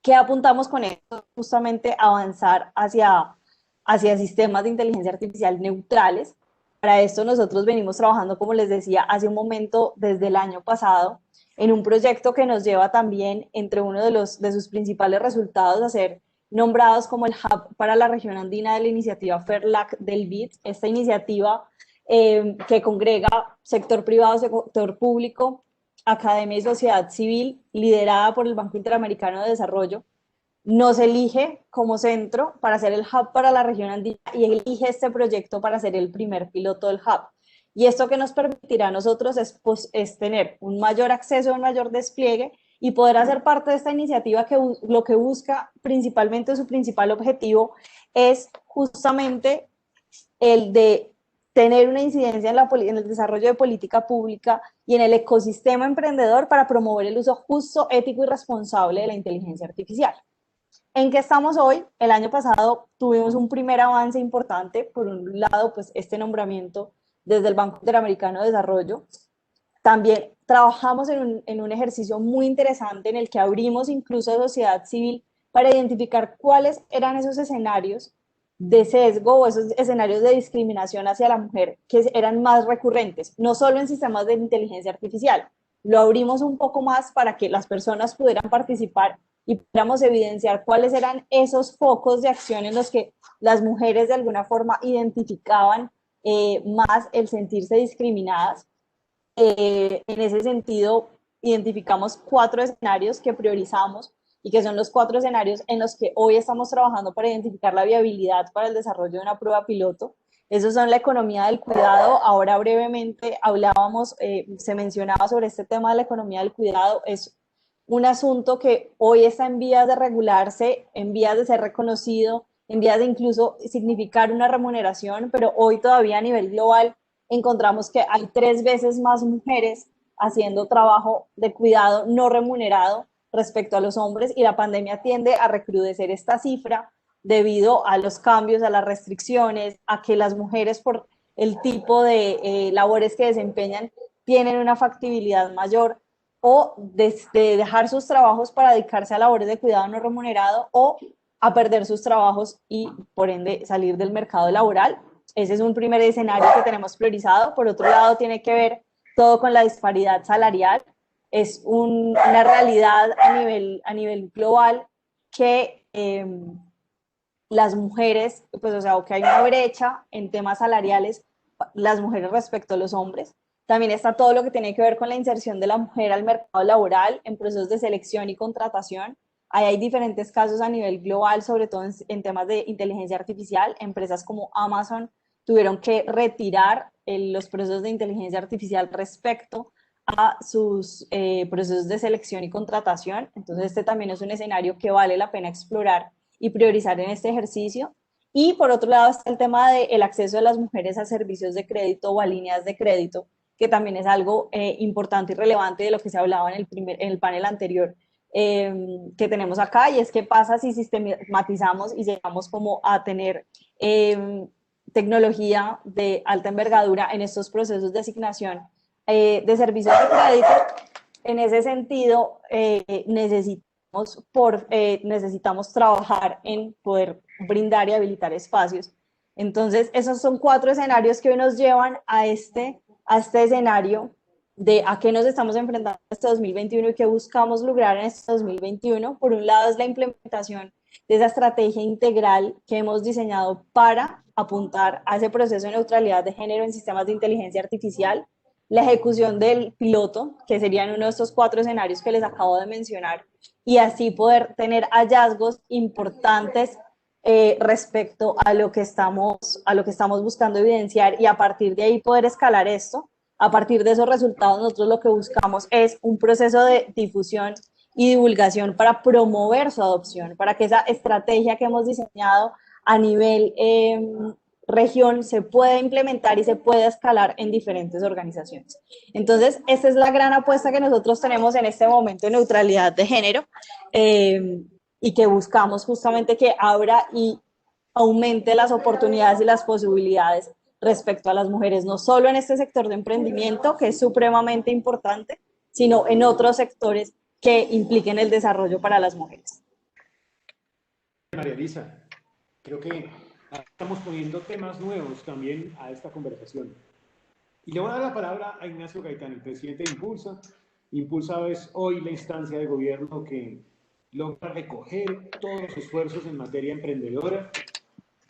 ¿Qué apuntamos con esto? Justamente avanzar hacia sistemas de inteligencia artificial neutrales. Para esto nosotros venimos trabajando, como les decía, hace un momento, desde el año pasado, en un proyecto que nos lleva también, entre uno de sus principales resultados, a ser nombrados como el Hub para la región andina de la iniciativa FERLAC del BID. Esta iniciativa que congrega sector privado, sector público, academia y sociedad civil, liderada por el Banco Interamericano de Desarrollo, nos elige como centro para ser el hub para la región andina y elige este proyecto para ser el primer piloto del hub. Y esto que nos permitirá a nosotros es tener un mayor acceso, un mayor despliegue y poder hacer parte de esta iniciativa que lo que busca principalmente, su principal objetivo es justamente el de tener una incidencia en el desarrollo de política pública y en el ecosistema emprendedor para promover el uso justo, ético y responsable de la inteligencia artificial. ¿En qué estamos hoy? El año pasado tuvimos un primer avance importante. Por un lado, pues este nombramiento desde el Banco Interamericano de Desarrollo. También trabajamos en un ejercicio muy interesante en el que abrimos incluso a sociedad civil para identificar cuáles eran esos escenarios de sesgo o esos escenarios de discriminación hacia la mujer que eran más recurrentes, no solo en sistemas de inteligencia artificial. Lo abrimos un poco más para que las personas pudieran participar y pudiéramos evidenciar cuáles eran esos focos de acción en los que las mujeres de alguna forma identificaban más el sentirse discriminadas. En ese sentido, identificamos 4 escenarios que priorizamos y que son los 4 escenarios en los que hoy estamos trabajando para identificar la viabilidad para el desarrollo de una prueba piloto. Esos son la economía del cuidado. Ahora brevemente hablábamos, se mencionaba sobre este tema de la economía del cuidado. Es un asunto que hoy está en vías de regularse, en vías de ser reconocido, en vías de incluso significar una remuneración, pero hoy todavía a nivel global encontramos que hay 3 veces más mujeres haciendo trabajo de cuidado no remunerado respecto a los hombres, y la pandemia tiende a recrudecer esta cifra debido a los cambios, a las restricciones, a que las mujeres por el tipo de labores que desempeñan tienen una factibilidad mayor o de dejar sus trabajos para dedicarse a labores de cuidado no remunerado o a perder sus trabajos y por ende salir del mercado laboral. Ese es un primer escenario que tenemos priorizado. Por otro lado, tiene que ver todo con la disparidad salarial. Es una realidad a nivel global que las mujeres, pues o sea, que hay una brecha en temas salariales, las mujeres respecto a los hombres. También está todo lo que tiene que ver con la inserción de la mujer al mercado laboral en procesos de selección y contratación. Ahí hay diferentes casos a nivel global, sobre todo en temas de inteligencia artificial. Empresas como Amazon tuvieron que retirar los procesos de inteligencia artificial respecto a sus procesos de selección y contratación. Entonces, este también es un escenario que vale la pena explorar y priorizar en este ejercicio. Y por otro lado está el tema del acceso de las mujeres a servicios de crédito o a líneas de crédito, que también es algo importante y relevante de lo que se hablaba en el panel anterior que tenemos acá, y es qué pasa si sistematizamos y llegamos como a tener tecnología de alta envergadura en estos procesos de asignación de servicios de crédito. En ese sentido, necesitamos trabajar en poder brindar y habilitar espacios. Entonces, esos son 4 escenarios que hoy nos llevan a este escenario de a qué nos estamos enfrentando en este 2021 y qué buscamos lograr en este 2021. Por un lado es la implementación de esa estrategia integral que hemos diseñado para apuntar a ese proceso de neutralidad de género en sistemas de inteligencia artificial, la ejecución del piloto, que serían uno de estos 4 escenarios que les acabo de mencionar, y así poder tener hallazgos importantes respecto a lo que estamos buscando evidenciar, y a partir de ahí poder escalar esto. A partir de esos resultados, nosotros lo que buscamos es un proceso de difusión y divulgación para promover su adopción, para que esa estrategia que hemos diseñado a nivel región se pueda implementar y se pueda escalar en diferentes organizaciones. Entonces, esta es la gran apuesta que nosotros tenemos en este momento de neutralidad de género y que buscamos justamente que abra y aumente las oportunidades y las posibilidades respecto a las mujeres, no solo en este sector de emprendimiento, que es supremamente importante, sino en otros sectores que impliquen el desarrollo para las mujeres. María Elisa, creo que estamos poniendo temas nuevos también a esta conversación. Y le voy a dar la palabra a Ignacio Gaitán, el presidente de Impulsa. Impulsa es hoy la instancia de gobierno que logra recoger todos los esfuerzos en materia emprendedora.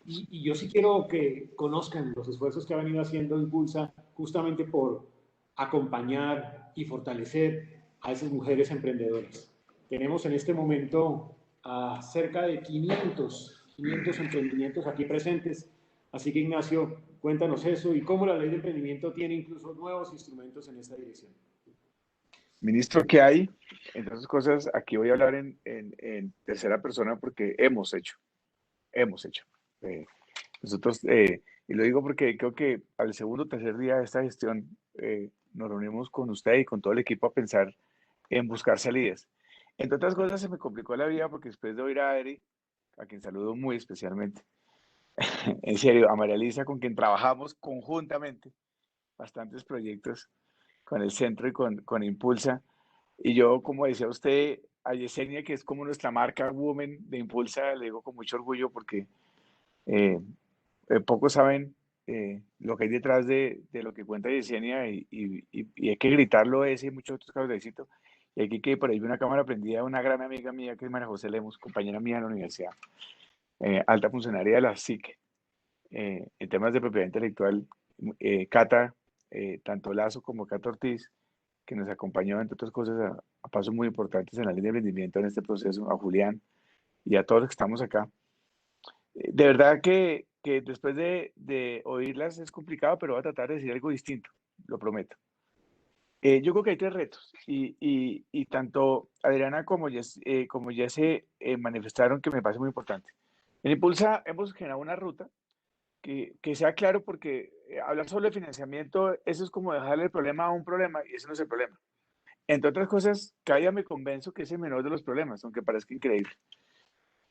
Y yo sí quiero que conozcan los esfuerzos que ha venido haciendo Impulsa justamente por acompañar y fortalecer a esas mujeres emprendedoras. Tenemos en este momento a cerca de 500 emprendimientos aquí presentes. Así que, Ignacio, cuéntanos eso y cómo la ley de emprendimiento tiene incluso nuevos instrumentos en esta dirección. Ministro, ¿qué hay? Entre otras cosas, aquí voy a hablar en tercera persona porque hemos hecho. Nosotros, y lo digo porque creo que al segundo o tercer día de esta gestión nos reunimos con usted y con todo el equipo a pensar en buscar salidas. Entre otras cosas, se me complicó la vida porque después de oír a Adri, a quien saludo muy especialmente, en serio, a María Elisa, con quien trabajamos conjuntamente bastantes proyectos con el centro y con Impulsa. Y yo, como decía usted, a Yesenia, que es como nuestra marca Woman de Impulsa, le digo con mucho orgullo porque pocos saben lo que hay detrás de lo que cuenta Yesenia y hay que gritarlo ese y muchos otros casos de éxito. Y aquí que por ahí vi una cámara prendida de una gran amiga mía que es María José Lemos, compañera mía en la universidad, alta funcionaria de la SIC, en temas de propiedad intelectual, Cata, tanto Lazo como Cata Ortiz, que nos acompañó, entre otras cosas, a pasos muy importantes en la línea de emprendimiento en este proceso, a Julián y a todos los que estamos acá. De verdad que después de oírlas es complicado, pero voy a tratar de decir algo distinto, lo prometo. Yo creo que hay tres retos y tanto Adriana como Jesse manifestaron que me parece muy importante. En Impulsa hemos generado una ruta que sea claro porque hablar solo de financiamiento, eso es como dejarle el problema a un problema y ese no es el problema. Entre otras cosas, cada día me convenzo que es el menor de los problemas, aunque parezca increíble.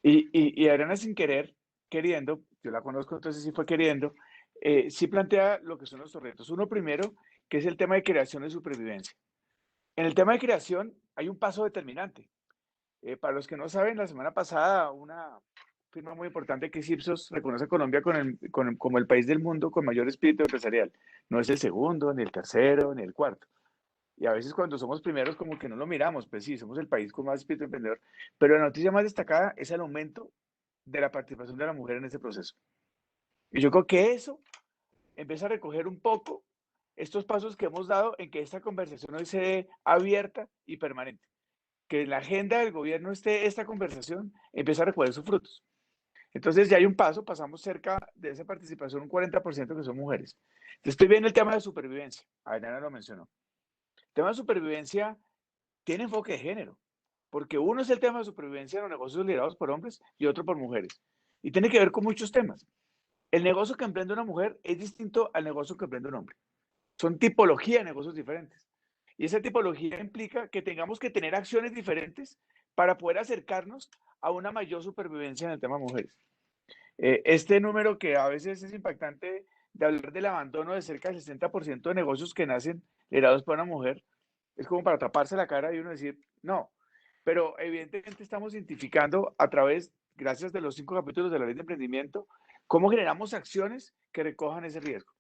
Y Adriana sin querer, queriendo, yo la conozco, entonces sí fue queriendo, sí plantea lo que son nuestros retos. Uno primero, que es el tema de creación y supervivencia. En el tema de creación hay un paso determinante. Para los que no saben, la semana pasada una firma muy importante que es Ipsos reconoce a Colombia como el país del mundo con mayor espíritu empresarial. No es el segundo, ni el tercero, ni el cuarto. Y a veces cuando somos primeros como que no lo miramos, pues sí, somos el país con más espíritu emprendedor. Pero la noticia más destacada es el aumento de la participación de la mujer en ese proceso. Y yo creo que eso empieza a recoger un poco estos pasos que hemos dado en que esta conversación hoy se dé abierta y permanente. Que en la agenda del gobierno esté esta conversación, empieza a recoger sus frutos. Entonces ya hay un paso, pasamos cerca de esa participación, un 40% que son mujeres. Estoy viendo el tema de supervivencia, Adriana lo mencionó. El tema de supervivencia tiene enfoque de género, porque uno es el tema de supervivencia en los negocios liderados por hombres y otro por mujeres. Y tiene que ver con muchos temas. El negocio que emprende una mujer es distinto al negocio que emprende un hombre. Son tipología de negocios diferentes. Y esa tipología implica que tengamos que tener acciones diferentes para poder acercarnos a una mayor supervivencia en el tema de mujeres. Este número que a veces es impactante de hablar del abandono de cerca del 60% de negocios que nacen liderados por una mujer, es como para taparse la cara y uno decir, no. Pero evidentemente estamos identificando a través, gracias de los 5 capítulos de la ley de emprendimiento, cómo generamos acciones que recojan ese riesgo.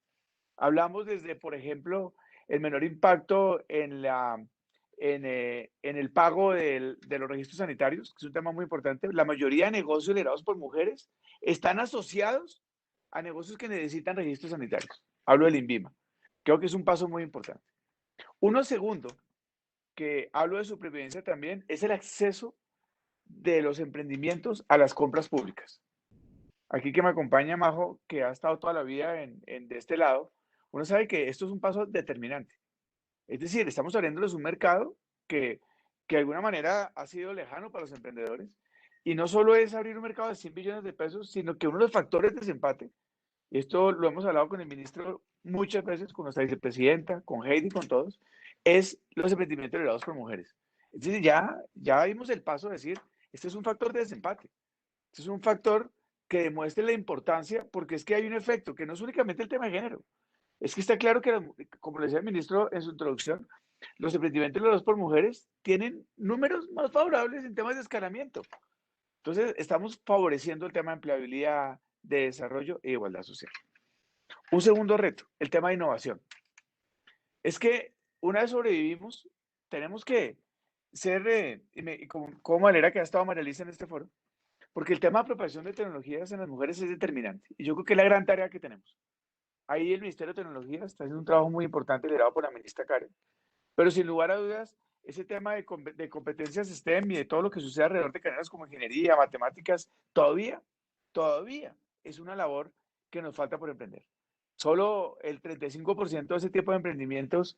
Hablamos desde, por ejemplo, el menor impacto en el pago de los registros sanitarios, que es un tema muy importante. La mayoría de negocios liderados por mujeres están asociados a negocios que necesitan registros sanitarios. Hablo del INVIMA. Creo que es un paso muy importante. Uno segundo, que hablo de supervivencia también, es el acceso de los emprendimientos a las compras públicas. Aquí que me acompaña Majo, que ha estado toda la vida de este lado, uno sabe que esto es un paso determinante. Es decir, estamos abriéndoles un mercado que de alguna manera ha sido lejano para los emprendedores. Y no solo es abrir un mercado de 100 billones de pesos, sino que uno de los factores de desempate, y esto lo hemos hablado con el ministro muchas veces, con nuestra vicepresidenta, con Heidi, con todos, es los emprendimientos liderados por mujeres. Es decir, ya dimos el paso de decir, este es un factor de desempate. Este es un factor que demuestre la importancia, porque es que hay un efecto, que no es únicamente el tema de género. Es que está claro que, como le decía el ministro en su introducción, los emprendimientos liderados por mujeres tienen números más favorables en temas de escalamiento. Entonces, estamos favoreciendo el tema de empleabilidad, de desarrollo e igualdad social. Un segundo reto, el tema de innovación. Es que una vez sobrevivimos, tenemos que ser, como manera que ha estado María Elisa en este foro, porque el tema de apropiación de tecnologías en las mujeres es determinante. Y yo creo que es la gran tarea que tenemos. Ahí el Ministerio de Tecnología está haciendo un trabajo muy importante liderado por la ministra Karen. Pero sin lugar a dudas, ese tema de competencias STEM y de todo lo que sucede alrededor de carreras como ingeniería, matemáticas, todavía es una labor que nos falta por emprender. Solo el 35% de ese tipo de emprendimientos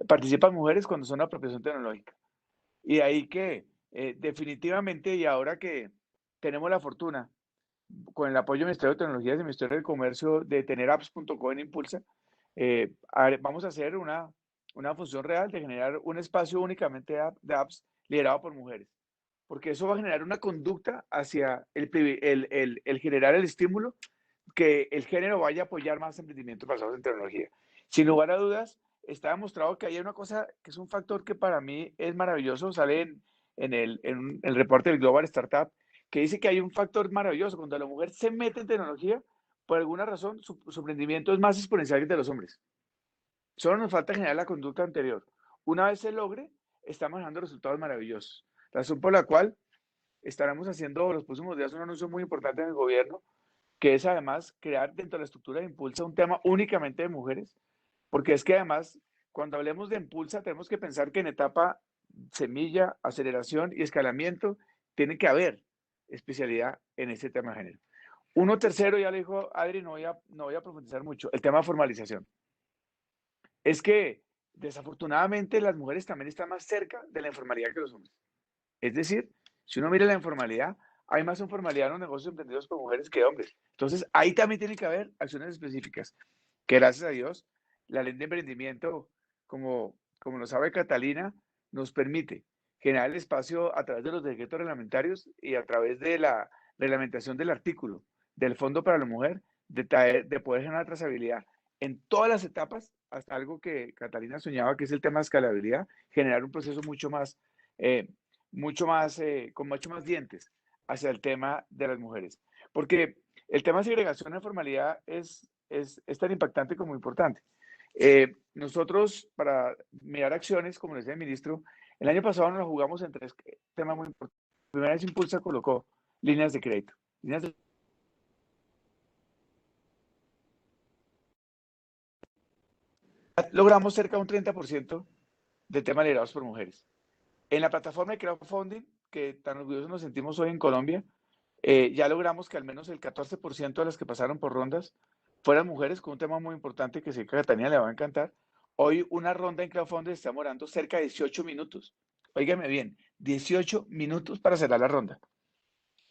participan mujeres cuando son apropiación tecnológica. Y de ahí que definitivamente, y ahora que tenemos la fortuna, con el apoyo del Ministerio de Tecnologías y del Ministerio de Comercio, de tener apps.co en Impulsa, vamos a hacer una función real de generar un espacio únicamente de apps liderado por mujeres, porque eso va a generar una conducta hacia el generar el estímulo que el género vaya a apoyar más emprendimientos basados en tecnología. Sin lugar a dudas, está demostrado que hay una cosa que es un factor que para mí es maravilloso, sale en el reporte del Global Startup, que dice que hay un factor maravilloso. Cuando la mujer se mete en tecnología, por alguna razón, su emprendimiento es más exponencial que el de los hombres. Solo nos falta generar la conducta anterior. Una vez se logre, estamos dando resultados maravillosos. Razón por la cual estaremos haciendo los próximos días un anuncio muy importante en el gobierno, que es además crear dentro de la estructura de Impulsa un tema únicamente de mujeres, porque es que además cuando hablemos de Impulsa, tenemos que pensar que en etapa semilla, aceleración y escalamiento tiene que haber especialidad en este tema de género. Uno tercero, ya le dijo Adri, no voy a profundizar mucho, el tema de formalización. Es que desafortunadamente las mujeres también están más cerca de la informalidad que los hombres. Es decir, si uno mira la informalidad, hay más informalidad en los negocios emprendidos por mujeres que hombres. Entonces, ahí también tiene que haber acciones específicas, que gracias a Dios, la ley de emprendimiento, como lo sabe Catalina, nos permite generar el espacio a través de los decretos reglamentarios y a través de la reglamentación del artículo del Fondo para la Mujer, de poder generar trazabilidad en todas las etapas, hasta algo que Catalina soñaba, que es el tema de escalabilidad, generar un proceso con mucho más dientes hacia el tema de las mujeres. Porque el tema de segregación e informalidad es tan impactante como importante. Nosotros, para mirar acciones, como decía el ministro, el año pasado nos jugamos en 3 temas muy importantes. La primera vez Impulsa colocó líneas de crédito. Logramos cerca de un 30% de temas liderados por mujeres. En la plataforma de crowdfunding, que tan orgullosos nos sentimos hoy en Colombia, ya logramos que al menos el 14% de las que pasaron por rondas fueran mujeres, con un tema muy importante que sé que a Catalina le va a encantar. Hoy una ronda en crowdfunding está demorando cerca de 18 minutos. Óigame bien, 18 minutos para cerrar la ronda.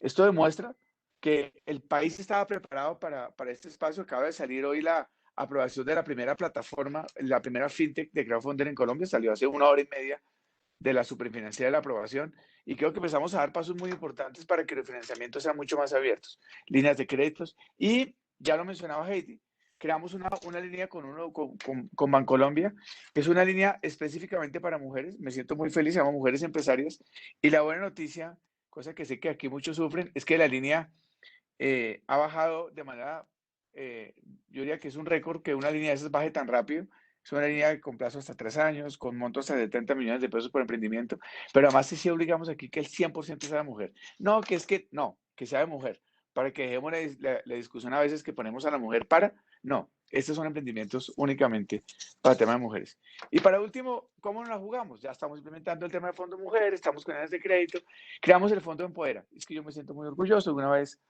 Esto demuestra que el país estaba preparado para este espacio. Acaba de salir hoy la aprobación de la primera plataforma, la primera fintech de crowdfunding en Colombia, salió hace 1 hora y media de la superfinanciera de la aprobación, y creo que empezamos a dar pasos muy importantes para que los financiamientos sean mucho más abiertos, líneas de créditos, y ya lo mencionaba Heidi, creamos una línea con Bancolombia, que es una línea específicamente para mujeres. Me siento muy feliz, se llama Mujeres Empresarias, y la buena noticia, cosa que sé que aquí muchos sufren, es que la línea ha bajado de manera, yo diría que es un récord que una línea de esas baje tan rápido. Es una línea con plazo hasta 3 años, con montos hasta de 30 millones de pesos por emprendimiento, pero además sí obligamos aquí que el 100% sea de mujer. No, que sea de mujer, para que dejemos la discusión a veces que ponemos a la mujer no, estos son emprendimientos únicamente para el tema de mujeres. Y para último, ¿cómo nos la jugamos? Ya estamos implementando el tema de Fondo Mujer, estamos con líneas de crédito, creamos el Fondo Empodera. Es que yo me siento muy orgulloso. Una vez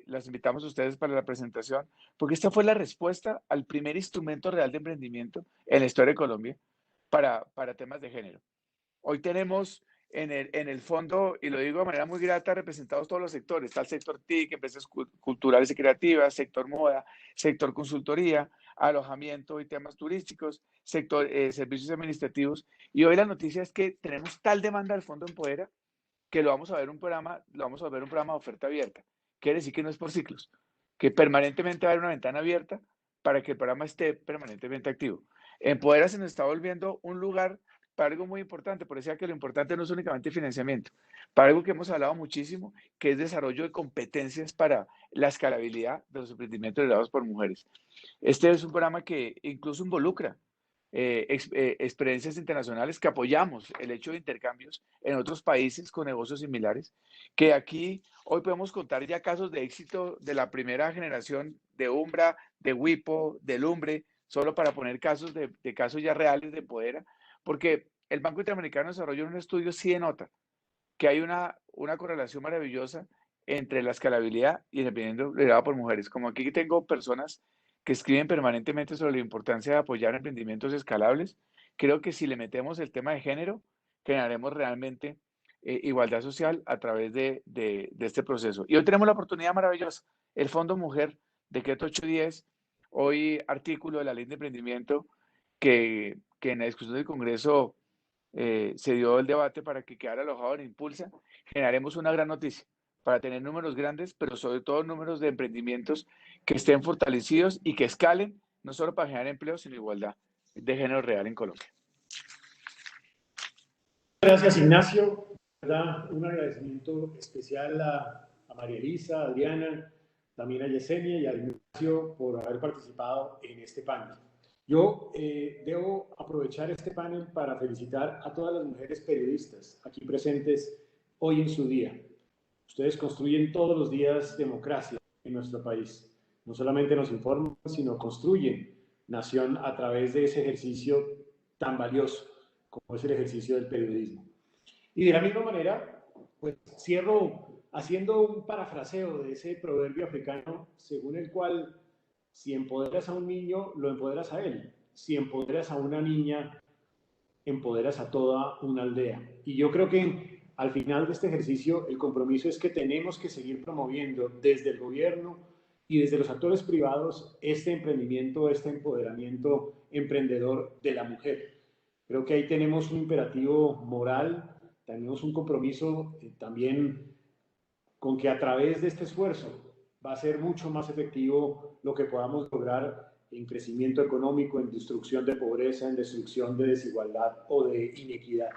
las invitamos a ustedes para la presentación, porque esta fue la respuesta al primer instrumento real de emprendimiento en la historia de Colombia para temas de género. Hoy tenemos en el fondo, y lo digo de manera muy grata, representados todos los sectores. Está el sector TIC, empresas culturales y creativas, sector moda, sector consultoría, alojamiento y temas turísticos, sector servicios administrativos. Y hoy la noticia es que tenemos tal demanda del Fondo Empodera que lo vamos a ver un programa de oferta abierta. Quiere decir que no es por ciclos, que permanentemente va a haber una ventana abierta para que el programa esté permanentemente activo. Empodera se nos está volviendo un lugar para algo muy importante, por eso decía que lo importante no es únicamente financiamiento, para algo que hemos hablado muchísimo, que es desarrollo de competencias para la escalabilidad de los emprendimientos liderados por mujeres. Este es un programa que incluso involucra experiencias internacionales, que apoyamos el hecho de intercambios en otros países con negocios similares, que aquí hoy podemos contar ya casos de éxito de la primera generación de Umbra, de Wipo, de Lumbre, solo para poner casos de casos ya reales de Empodera, porque el Banco Interamericano de Desarrollo en un estudio sí denota que hay una correlación maravillosa entre la escalabilidad y el emprendimiento liderado por mujeres. Como aquí tengo personas que escriben permanentemente sobre la importancia de apoyar emprendimientos escalables, creo que si le metemos el tema de género, generaremos realmente igualdad social a través de este proceso. Y hoy tenemos la oportunidad maravillosa, el Fondo Mujer, Decreto 810, hoy artículo de la Ley de Emprendimiento, que en la discusión del Congreso se dio el debate para que quedara alojado en Impulsa. Generaremos una gran noticia para tener números grandes, pero sobre todo números de emprendimientos que estén fortalecidos y que escalen, no solo para generar empleo, sino igualdad de género real en Colombia. Gracias, Ignacio. Un agradecimiento especial a María Elisa, a Adriana, también a Yesenia y a Ignacio por haber participado en este panel. Yo debo aprovechar este panel para felicitar a todas las mujeres periodistas aquí presentes hoy en su día. Ustedes construyen todos los días democracia en nuestro país. No solamente nos informan, sino construyen nación a través de ese ejercicio tan valioso como es el ejercicio del periodismo. Y de la misma manera, pues cierro haciendo un parafraseo de ese proverbio africano según el cual si empoderas a un niño, lo empoderas a él. Si empoderas a una niña, empoderas a toda una aldea. Y yo creo que al final de este ejercicio el compromiso es que tenemos que seguir promoviendo desde el gobierno y desde los actores privados este emprendimiento, este empoderamiento emprendedor de la mujer. Creo que ahí tenemos un imperativo moral, tenemos un compromiso también con que a través de este esfuerzo va a ser mucho más efectivo lo que podamos lograr en crecimiento económico, en destrucción de pobreza, en destrucción de desigualdad o de inequidad.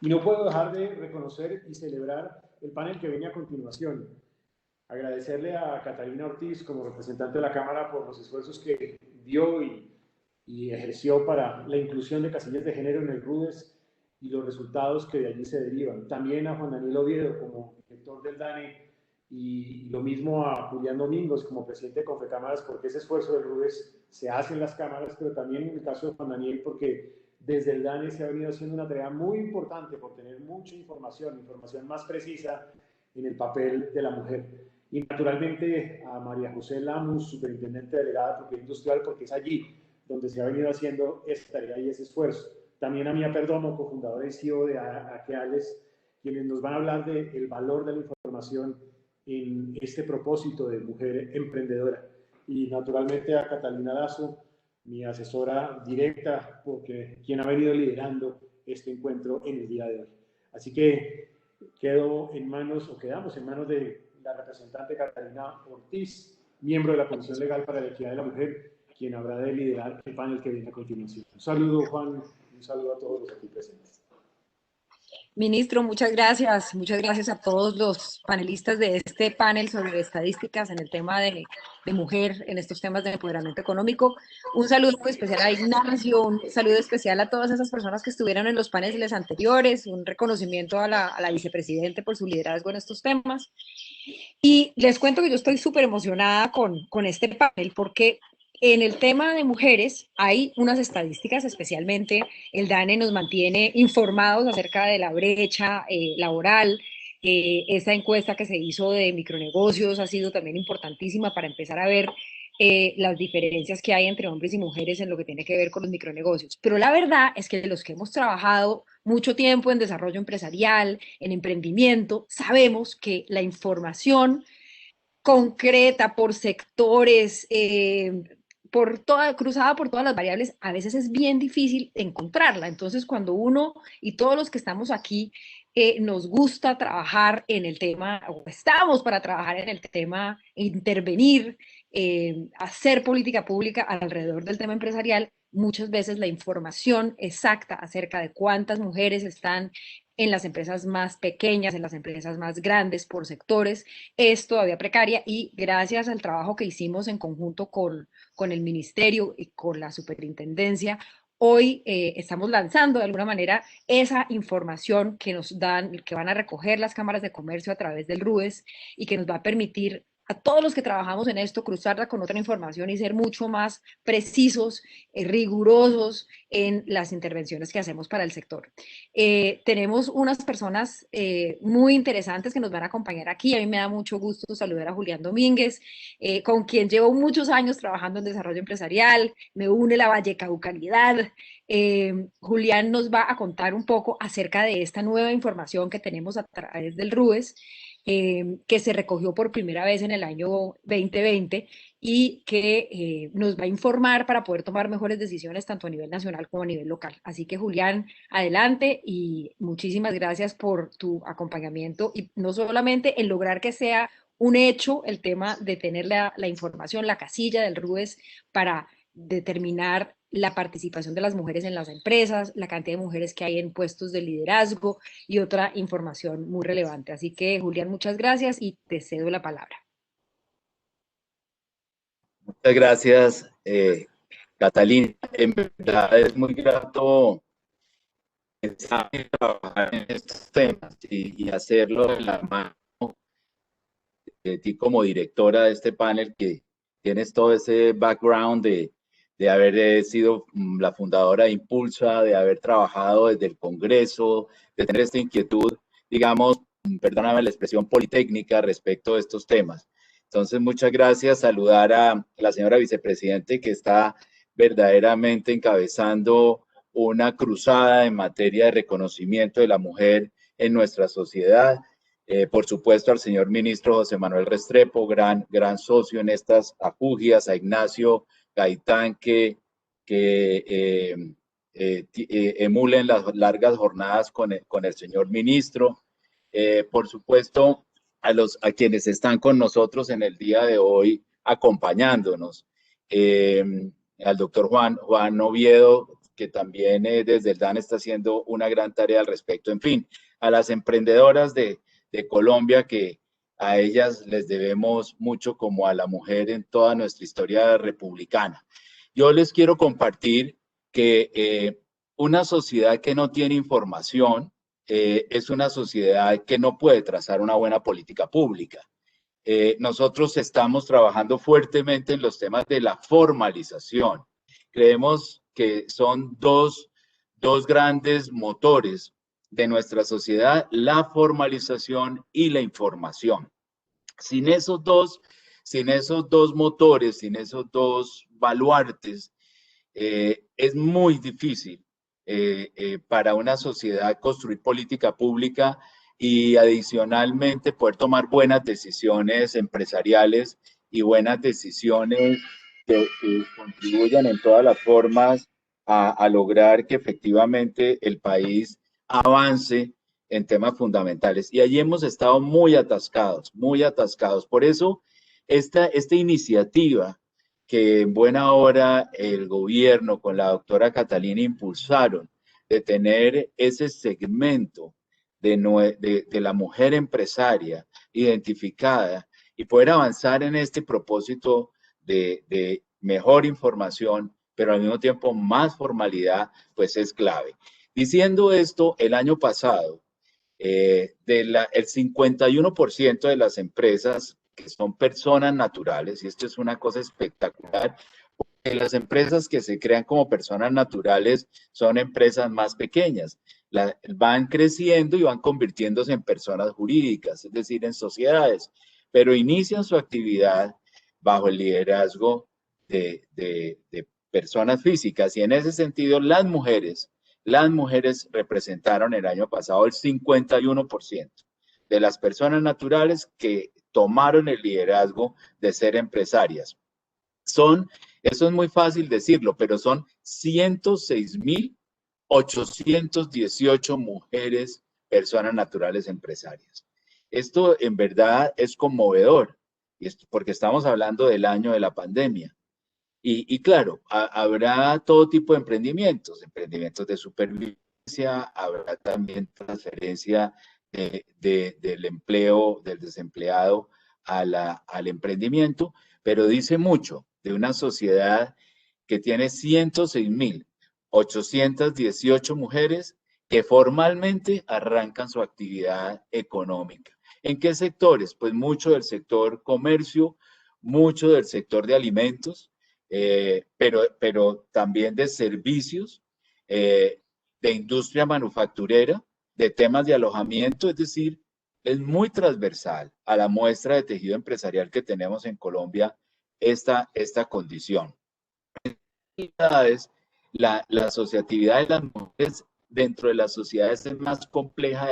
Y no puedo dejar de reconocer y celebrar el panel que viene a continuación. Agradecerle a Catalina Ortiz como representante de la Cámara por los esfuerzos que dio y ejerció para la inclusión de casillas de género en el RUDES y los resultados que de allí se derivan. También a Juan Daniel Oviedo como director del DANE y lo mismo a Julián Domingos como presidente de Confecámaras, porque ese esfuerzo del RUDES se hace en las cámaras, pero también en el caso de Juan Daniel porque desde el DANE se ha venido haciendo una tarea muy importante por tener mucha información más precisa en el papel de la mujer. Y naturalmente a María José Lamus, superintendente delegada de propiedad industrial, porque es allí donde se ha venido haciendo esta tarea y ese esfuerzo. También a Mía Perdomo, cofundadora y CEO de Aqueales, quienes nos van a hablar del valor de la información en este propósito de mujer emprendedora. Y naturalmente a Catalina Lazo, mi asesora directa, porque quien ha venido liderando este encuentro en el día de hoy. Así que quedamos en manos de la representante Catalina Ortiz, miembro de la Comisión Legal para la Equidad de la Mujer, quien habrá de liderar el panel que viene a continuación. Un saludo, Juan, un saludo a todos los aquí presentes. Ministro, muchas gracias a todos los panelistas de este panel sobre estadísticas en el tema de mujer, en estos temas de empoderamiento económico. Un saludo muy especial a Ignacio, un saludo especial a todas esas personas que estuvieron en los paneles anteriores, un reconocimiento a la vicepresidente por su liderazgo en estos temas. Y les cuento que yo estoy súper emocionada con este panel porque en el tema de mujeres hay unas estadísticas, especialmente el DANE nos mantiene informados acerca de la brecha laboral. Esta encuesta que se hizo de micronegocios ha sido también importantísima para empezar a ver las diferencias que hay entre hombres y mujeres en lo que tiene que ver con los micronegocios. Pero la verdad es que los que hemos trabajado mucho tiempo en desarrollo empresarial, en emprendimiento, sabemos que la información concreta por sectores, cruzada por todas las variables, a veces es bien difícil encontrarla. Entonces, cuando uno y todos los que estamos aquí nos gusta trabajar en el tema, o estamos para trabajar en el tema, intervenir, hacer política pública alrededor del tema empresarial, muchas veces la información exacta acerca de cuántas mujeres están en las empresas más pequeñas, en las empresas más grandes, por sectores, es todavía precaria y gracias al trabajo que hicimos en conjunto con el ministerio y con la superintendencia, hoy estamos lanzando de alguna manera esa información que nos dan, que van a recoger las cámaras de comercio a través del RUDES y que nos va a permitir a todos los que trabajamos en esto, cruzarla con otra información y ser mucho más precisos, rigurosos en las intervenciones que hacemos para el sector. Tenemos unas personas muy interesantes que nos van a acompañar aquí. A mí me da mucho gusto saludar a Julián Domínguez, con quien llevo muchos años trabajando en desarrollo empresarial, me une la vallecaucanidad. Julián nos va a contar un poco acerca de esta nueva información que tenemos a través del RUDES, que se recogió por primera vez en el año 2020 y que nos va a informar para poder tomar mejores decisiones tanto a nivel nacional como a nivel local. Así que Julián, adelante y muchísimas gracias por tu acompañamiento y no solamente en lograr que sea un hecho el tema de tener la información, la casilla del RUDES para determinar la participación de las mujeres en las empresas, la cantidad de mujeres que hay en puestos de liderazgo y otra información muy relevante. Así que, Julián, muchas gracias y te cedo la palabra. Muchas gracias, Catalina. En verdad es muy grato pensar en trabajar en estos temas y hacerlo de la mano de ti como directora de este panel, que tienes todo ese background de de haber sido la fundadora de Impulsa, de haber trabajado desde el Congreso, de tener esta inquietud, digamos, perdóname la expresión politécnica respecto a estos temas. Entonces, muchas gracias. Saludar a la señora vicepresidente que está verdaderamente encabezando una cruzada en materia de reconocimiento de la mujer en nuestra sociedad. Por supuesto, al señor ministro José Manuel Restrepo, gran socio en estas ajugias, a Ignacio Gaitán, que emulen las largas jornadas con el señor ministro. Por supuesto, a quienes están con nosotros en el día de hoy acompañándonos. Al doctor Juan Oviedo, que también desde el DAN está haciendo una gran tarea al respecto. En fin, a las emprendedoras de Colombia, que a ellas les debemos mucho como a la mujer en toda nuestra historia republicana. Yo les quiero compartir que una sociedad que no tiene información es una sociedad que no puede trazar una buena política pública. Nosotros estamos trabajando fuertemente en los temas de la formalización. Creemos que son dos grandes motores de nuestra sociedad, la formalización y la información. Sin esos dos motores, sin esos dos baluartes, es muy difícil para una sociedad construir política pública y adicionalmente poder tomar buenas decisiones empresariales y buenas decisiones que contribuyan en todas las formas a lograr que efectivamente el país avance en temas fundamentales. Y allí hemos estado muy atascados, muy atascados. Por eso, esta iniciativa que en buena hora el gobierno con la doctora Catalina impulsaron, de tener ese segmento de la mujer empresaria identificada y poder avanzar en este propósito de mejor información, pero al mismo tiempo más formalidad, pues es clave. Diciendo esto, el año pasado, el 51% de las empresas que son personas naturales, y esto es una cosa espectacular, porque las empresas que se crean como personas naturales son empresas más pequeñas, van creciendo y van convirtiéndose en personas jurídicas, es decir, en sociedades, pero inician su actividad bajo el liderazgo de personas físicas, y en ese sentido las mujeres representaron el año pasado el 51% de las personas naturales que tomaron el liderazgo de ser empresarias. Eso es muy fácil decirlo, pero son 106.818 mujeres, personas naturales empresarias. Esto en verdad es conmovedor, porque estamos hablando del año de la pandemia. Y claro, habrá todo tipo de emprendimientos de supervivencia, habrá también transferencia del empleo, del desempleado al emprendimiento, pero dice mucho de una sociedad que tiene 106.818 mujeres que formalmente arrancan su actividad económica. ¿En qué sectores? Pues mucho del sector comercio, mucho del sector de alimentos, pero también de servicios, de industria manufacturera, de temas de alojamiento, es decir, es muy transversal a la muestra de tejido empresarial que tenemos en Colombia esta condición. La asociatividad de las mujeres dentro de las sociedades es más compleja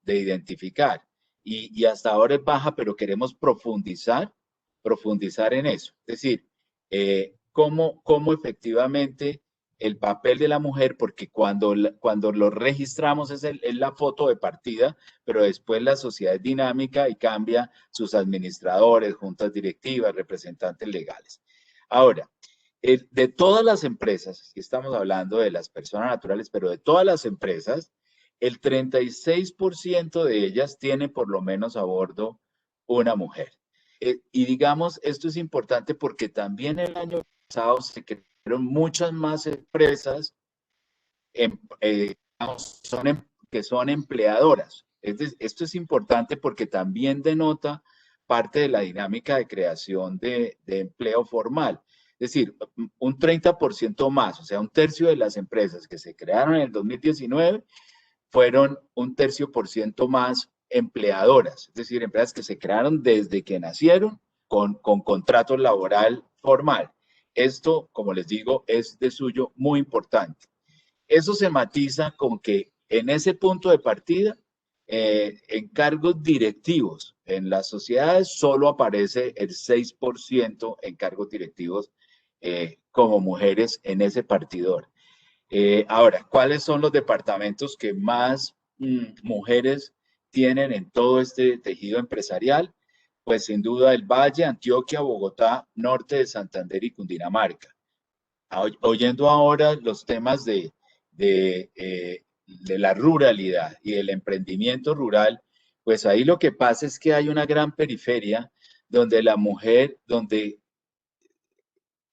de identificar y hasta ahora es baja, pero queremos profundizar en eso. Es decir, cómo efectivamente el papel de la mujer, porque cuando lo registramos es la foto de partida, pero después la sociedad es dinámica y cambia sus administradores, juntas directivas, representantes legales. Ahora, de todas las empresas, aquí estamos hablando de las personas naturales, pero de todas las empresas, el 36% de ellas tiene por lo menos a bordo una mujer. Y digamos, esto es importante porque también el año pasado se crearon muchas más empresas que son empleadoras. Esto es importante porque también denota parte de la dinámica de creación de empleo formal. Es decir, un 30% más, o sea, un tercio de las empresas que se crearon en el 2019 fueron un tercio por ciento más empleadoras, es decir, empresas que se crearon desde que nacieron con contrato laboral formal. Esto, como les digo, es de suyo muy importante. Eso se matiza con que en ese punto de partida, en cargos directivos en las sociedades solo aparece el 6% en cargos directivos como mujeres en ese partidor. Ahora, ¿cuáles son los departamentos que más mujeres tienen en todo este tejido empresarial? Pues sin duda el Valle, Antioquia, Bogotá, Norte de Santander y Cundinamarca. Oyendo ahora los temas de la ruralidad y el emprendimiento rural, pues ahí lo que pasa es que hay una gran periferia donde la mujer, donde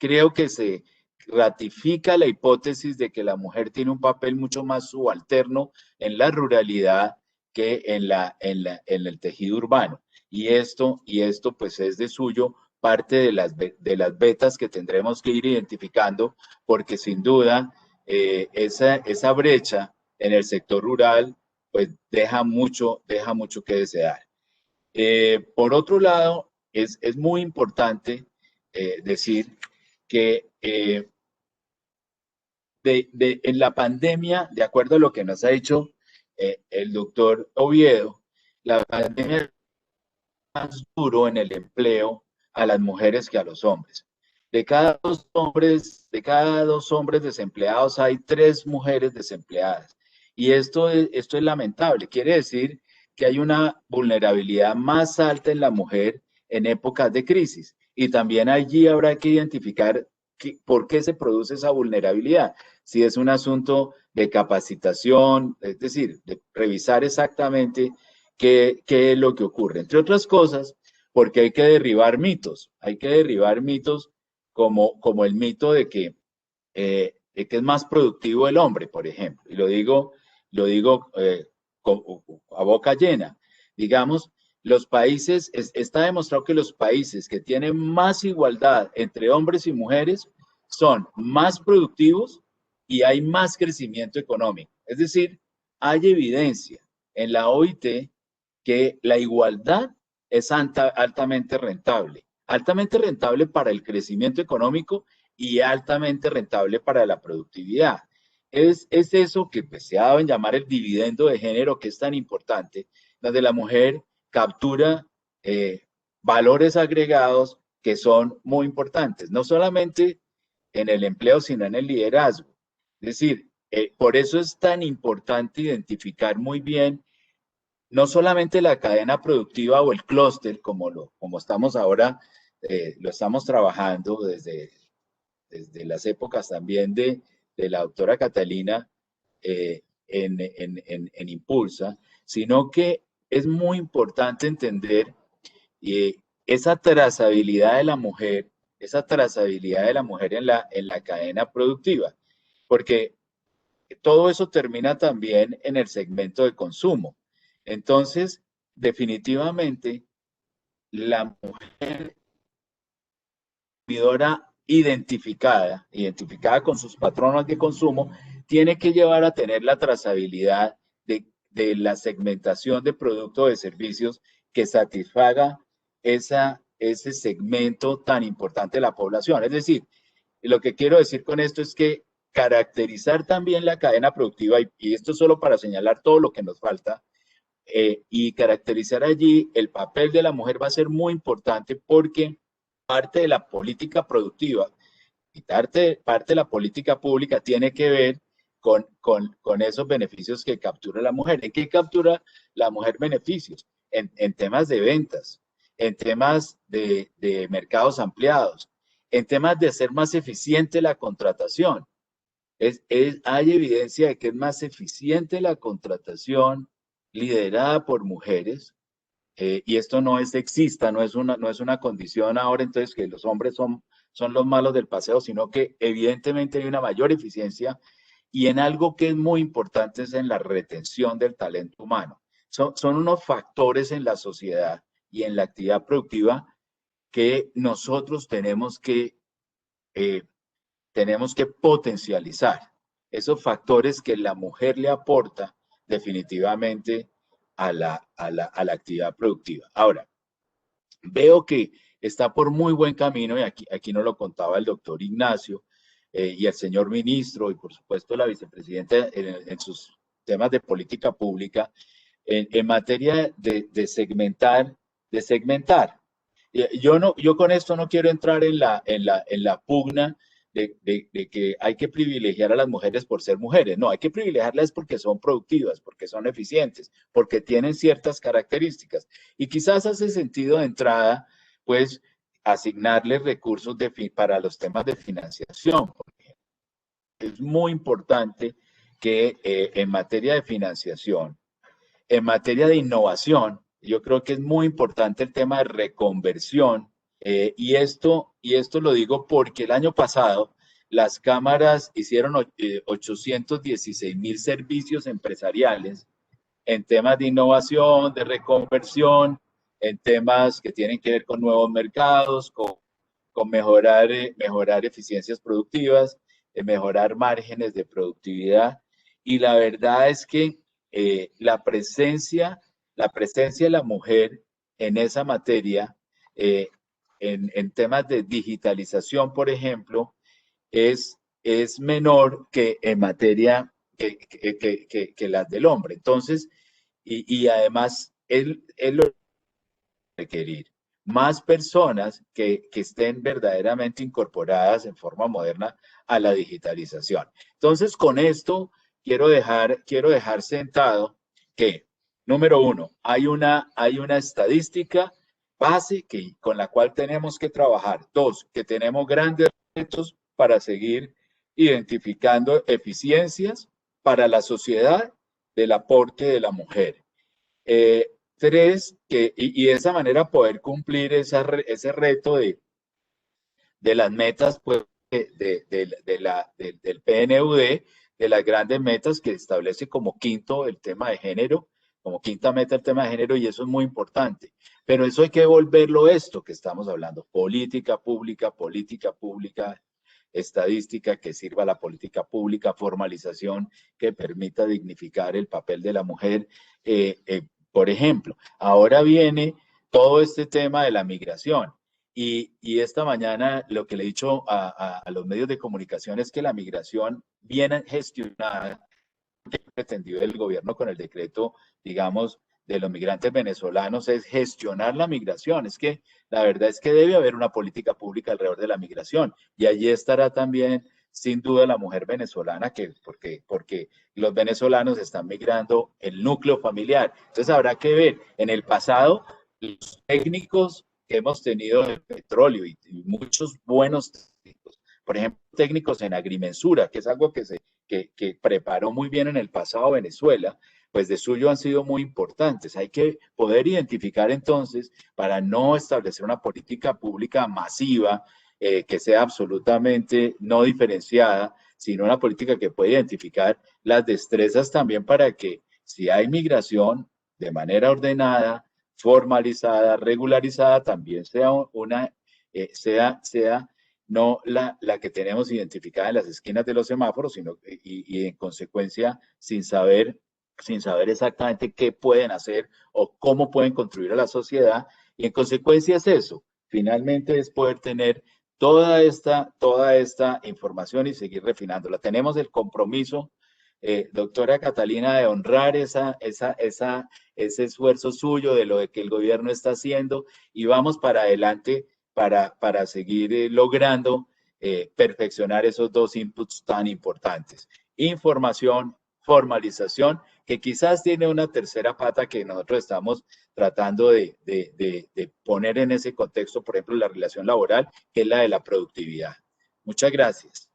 creo que se ratifica la hipótesis de que la mujer tiene un papel mucho más subalterno en la ruralidad que en el tejido urbano. Y esto pues es de suyo parte de las vetas que tendremos que ir identificando, porque sin duda esa brecha en el sector rural pues deja mucho que desear. Por otro lado, es muy importante decir que en la pandemia, de acuerdo a lo que nos ha dicho el doctor Oviedo, la pandemia es más duro en el empleo a las mujeres que a los hombres. De cada dos hombres desempleados hay 3 mujeres desempleadas. Y esto es lamentable. Quiere decir que hay una vulnerabilidad más alta en la mujer en épocas de crisis. Y también allí habrá que identificar por qué se produce esa vulnerabilidad. Si es un asunto de capacitación, es decir, de revisar exactamente qué es lo que ocurre. Entre otras cosas, porque hay que derribar mitos. Hay que derribar mitos como el mito de que es más productivo el hombre, por ejemplo. Y lo digo a boca llena. Digamos, los países, está demostrado que los países que tienen más igualdad entre hombres y mujeres son más productivos y hay más crecimiento económico. Es decir, hay evidencia en la OIT que la igualdad es altamente rentable para el crecimiento económico y altamente rentable para la productividad. Es eso que pues, se ha dado en llamar el dividendo de género, que es tan importante, donde la mujer captura valores agregados que son muy importantes, no solamente en el empleo, sino en el liderazgo. Es decir, por eso es tan importante identificar muy bien no solamente la cadena productiva o el clúster, como estamos ahora, lo estamos trabajando desde las épocas también de la doctora Catalina en Impulsa, sino que es muy importante entender esa trazabilidad de la mujer, en la cadena productiva, porque todo eso termina también en el segmento de consumo. Entonces, definitivamente, la mujer consumidora identificada con sus patronos de consumo, tiene que llevar a tener la trazabilidad de la segmentación de productos o de servicios que satisfaga ese segmento tan importante de la población. Es decir, lo que quiero decir con esto es que caracterizar también la cadena productiva, y esto es solo para señalar todo lo que nos falta, y caracterizar allí el papel de la mujer va a ser muy importante, porque parte de la política productiva y parte de la política pública tiene que ver con esos beneficios que captura la mujer. ¿En qué captura la mujer beneficios? En temas de ventas, en temas de mercados ampliados, en temas de hacer más eficiente la contratación. Hay evidencia de que es más eficiente la contratación liderada por mujeres, y esto no es sexista, no es una condición ahora entonces que los hombres son los malos del paseo, sino que evidentemente hay una mayor eficiencia, y en algo que es muy importante es en la retención del talento humano. Son unos factores en la sociedad y en la actividad productiva que nosotros tenemos que tenemos que potencializar esos factores que la mujer le aporta definitivamente a la actividad productiva. Ahora, veo que está por muy buen camino, y aquí nos lo contaba el doctor Ignacio y el señor ministro, y por supuesto la vicepresidenta en sus temas de política pública, en materia de segmentar. Yo con esto no quiero entrar en la pugna de que hay que privilegiar a las mujeres por ser mujeres. No, hay que privilegiarlas porque son productivas, porque son eficientes, porque tienen ciertas características. Y quizás hace sentido de entrada, pues, asignarles recursos para los temas de financiación. Porque es muy importante que en materia de financiación, en materia de innovación, yo creo que es muy importante el tema de reconversión. Y esto lo digo porque el año pasado las cámaras hicieron 816,000 servicios empresariales en temas de innovación, de reconversión, en temas que tienen que ver con nuevos mercados, con mejorar eficiencias productivas, mejorar márgenes de productividad. Y la verdad es que la presencia de la mujer en esa materia, en temas de digitalización, por ejemplo, es menor que en materia que las del hombre. Entonces, y además, él lo requerir más personas que estén verdaderamente incorporadas en forma moderna a la digitalización. Entonces, con esto quiero dejar sentado que, número uno, hay una estadística base con la cual tenemos que trabajar. Dos, que tenemos grandes retos para seguir identificando eficiencias para la sociedad del aporte de la mujer. Tres, y de esa manera poder cumplir ese reto de las metas pues, del PNUD, de las grandes metas que establece como quinto el tema de género, como quinta meta el tema de género, y eso es muy importante. Pero eso hay que volverlo esto que estamos hablando, política pública, estadística que sirva a la política pública, formalización que permita dignificar el papel de la mujer. Por ejemplo, ahora viene todo este tema de la migración. Y esta mañana lo que le he dicho a los medios de comunicación es que la migración viene gestionada, que pretendió el gobierno con el decreto, digamos, de los migrantes venezolanos, es gestionar la migración. Es que la verdad es que debe haber una política pública alrededor de la migración. Y allí estará también, sin duda, la mujer venezolana, porque los venezolanos están migrando el núcleo familiar. Entonces habrá que ver, en el pasado, los técnicos que hemos tenido en petróleo y muchos buenos técnicos, por ejemplo, técnicos en agrimensura, que es algo que preparó muy bien en el pasado Venezuela, pues de suyo han sido muy importantes. Hay que poder identificar entonces, para no establecer una política pública masiva que sea absolutamente no diferenciada, sino una política que pueda identificar las destrezas también para que si hay migración de manera ordenada, formalizada, regularizada, también sea no la que tenemos identificada en las esquinas de los semáforos, sino y en consecuencia sin saber exactamente qué pueden hacer o cómo pueden contribuir a la sociedad. Y en consecuencia es eso, finalmente es poder tener toda esta información y seguir refinándola. Tenemos el compromiso, doctora Catalina, de honrar ese esfuerzo suyo, de lo que el gobierno está haciendo, y vamos para adelante para seguir logrando perfeccionar esos dos inputs tan importantes. Información, formalización, que quizás tiene una tercera pata que nosotros estamos tratando de poner en ese contexto, por ejemplo, la relación laboral, que es la de la productividad. Muchas gracias.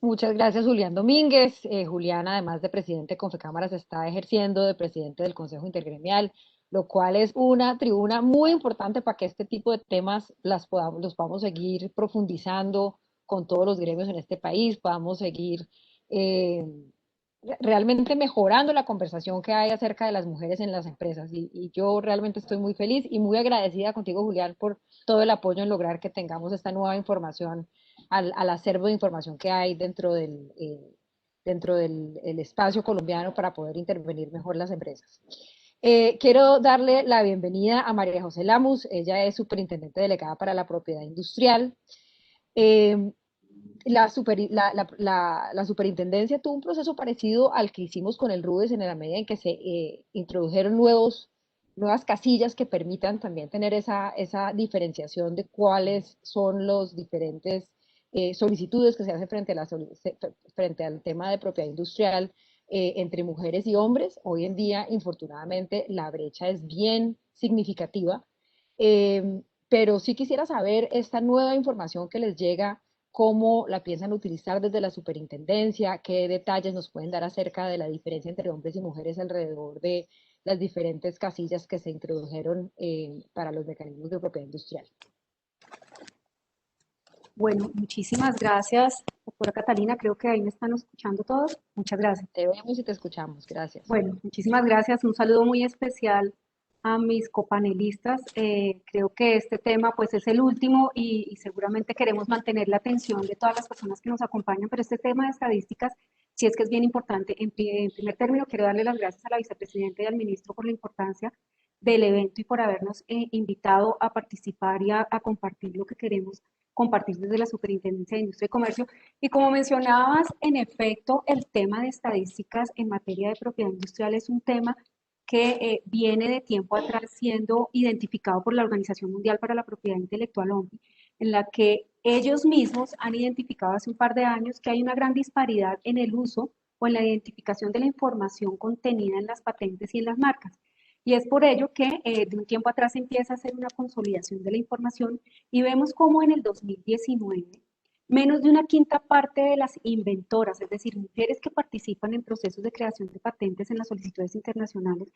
Muchas gracias, Julián Domínguez. Julián, además de presidente de Confecámaras, está ejerciendo de presidente del Consejo Intergremial, lo cual es una tribuna muy importante para que este tipo de temas los podamos seguir profundizando con todos los gremios en este país, podamos seguir realmente mejorando la conversación que hay acerca de las mujeres en las empresas. Y yo realmente estoy muy feliz y muy agradecida contigo, Julián, por todo el apoyo en lograr que tengamos esta nueva información al acervo de información que hay dentro del el espacio colombiano para poder intervenir mejor las empresas. Quiero darle la bienvenida a María José Lamus. Ella es superintendente delegada para la propiedad industrial. La superintendencia tuvo un proceso parecido al que hicimos con el RUDES en la medida en que se introdujeron nuevas casillas que permitan también tener esa diferenciación de cuáles son los diferentes solicitudes que se hacen frente al tema de propiedad industrial entre mujeres y hombres. Hoy en día, infortunadamente, la brecha es bien significativa, pero sí quisiera saber esta nueva información que les llega, cómo la piensan utilizar desde la superintendencia, qué detalles nos pueden dar acerca de la diferencia entre hombres y mujeres alrededor de las diferentes casillas que se introdujeron para los mecanismos de propiedad industrial. Bueno, muchísimas gracias, doctora Catalina. Creo que ahí me están escuchando todos. Muchas gracias. Te vemos y te escuchamos. Gracias. Bueno, muchísimas gracias. Un saludo muy especial a mis copanelistas. Creo que este tema pues es el último y seguramente queremos mantener la atención de todas las personas que nos acompañan, pero este tema de estadísticas sí es que es bien importante. En primer término, quiero darle las gracias a la vicepresidenta y al ministro por la importancia del evento y por habernos invitado a participar y a compartir lo que queremos compartir desde la Superintendencia de Industria y Comercio. Y como mencionabas, en efecto, el tema de estadísticas en materia de propiedad industrial es un tema que viene de tiempo atrás siendo identificado por la Organización Mundial para la Propiedad Intelectual, OMPI, en la que ellos mismos han identificado hace un par de años que hay una gran disparidad en el uso o en la identificación de la información contenida en las patentes y en las marcas. Y es por ello que de un tiempo atrás empieza a hacer una consolidación de la información y vemos cómo en el 2019 menos de una quinta parte de las inventoras, es decir, mujeres que participan en procesos de creación de patentes en las solicitudes internacionales,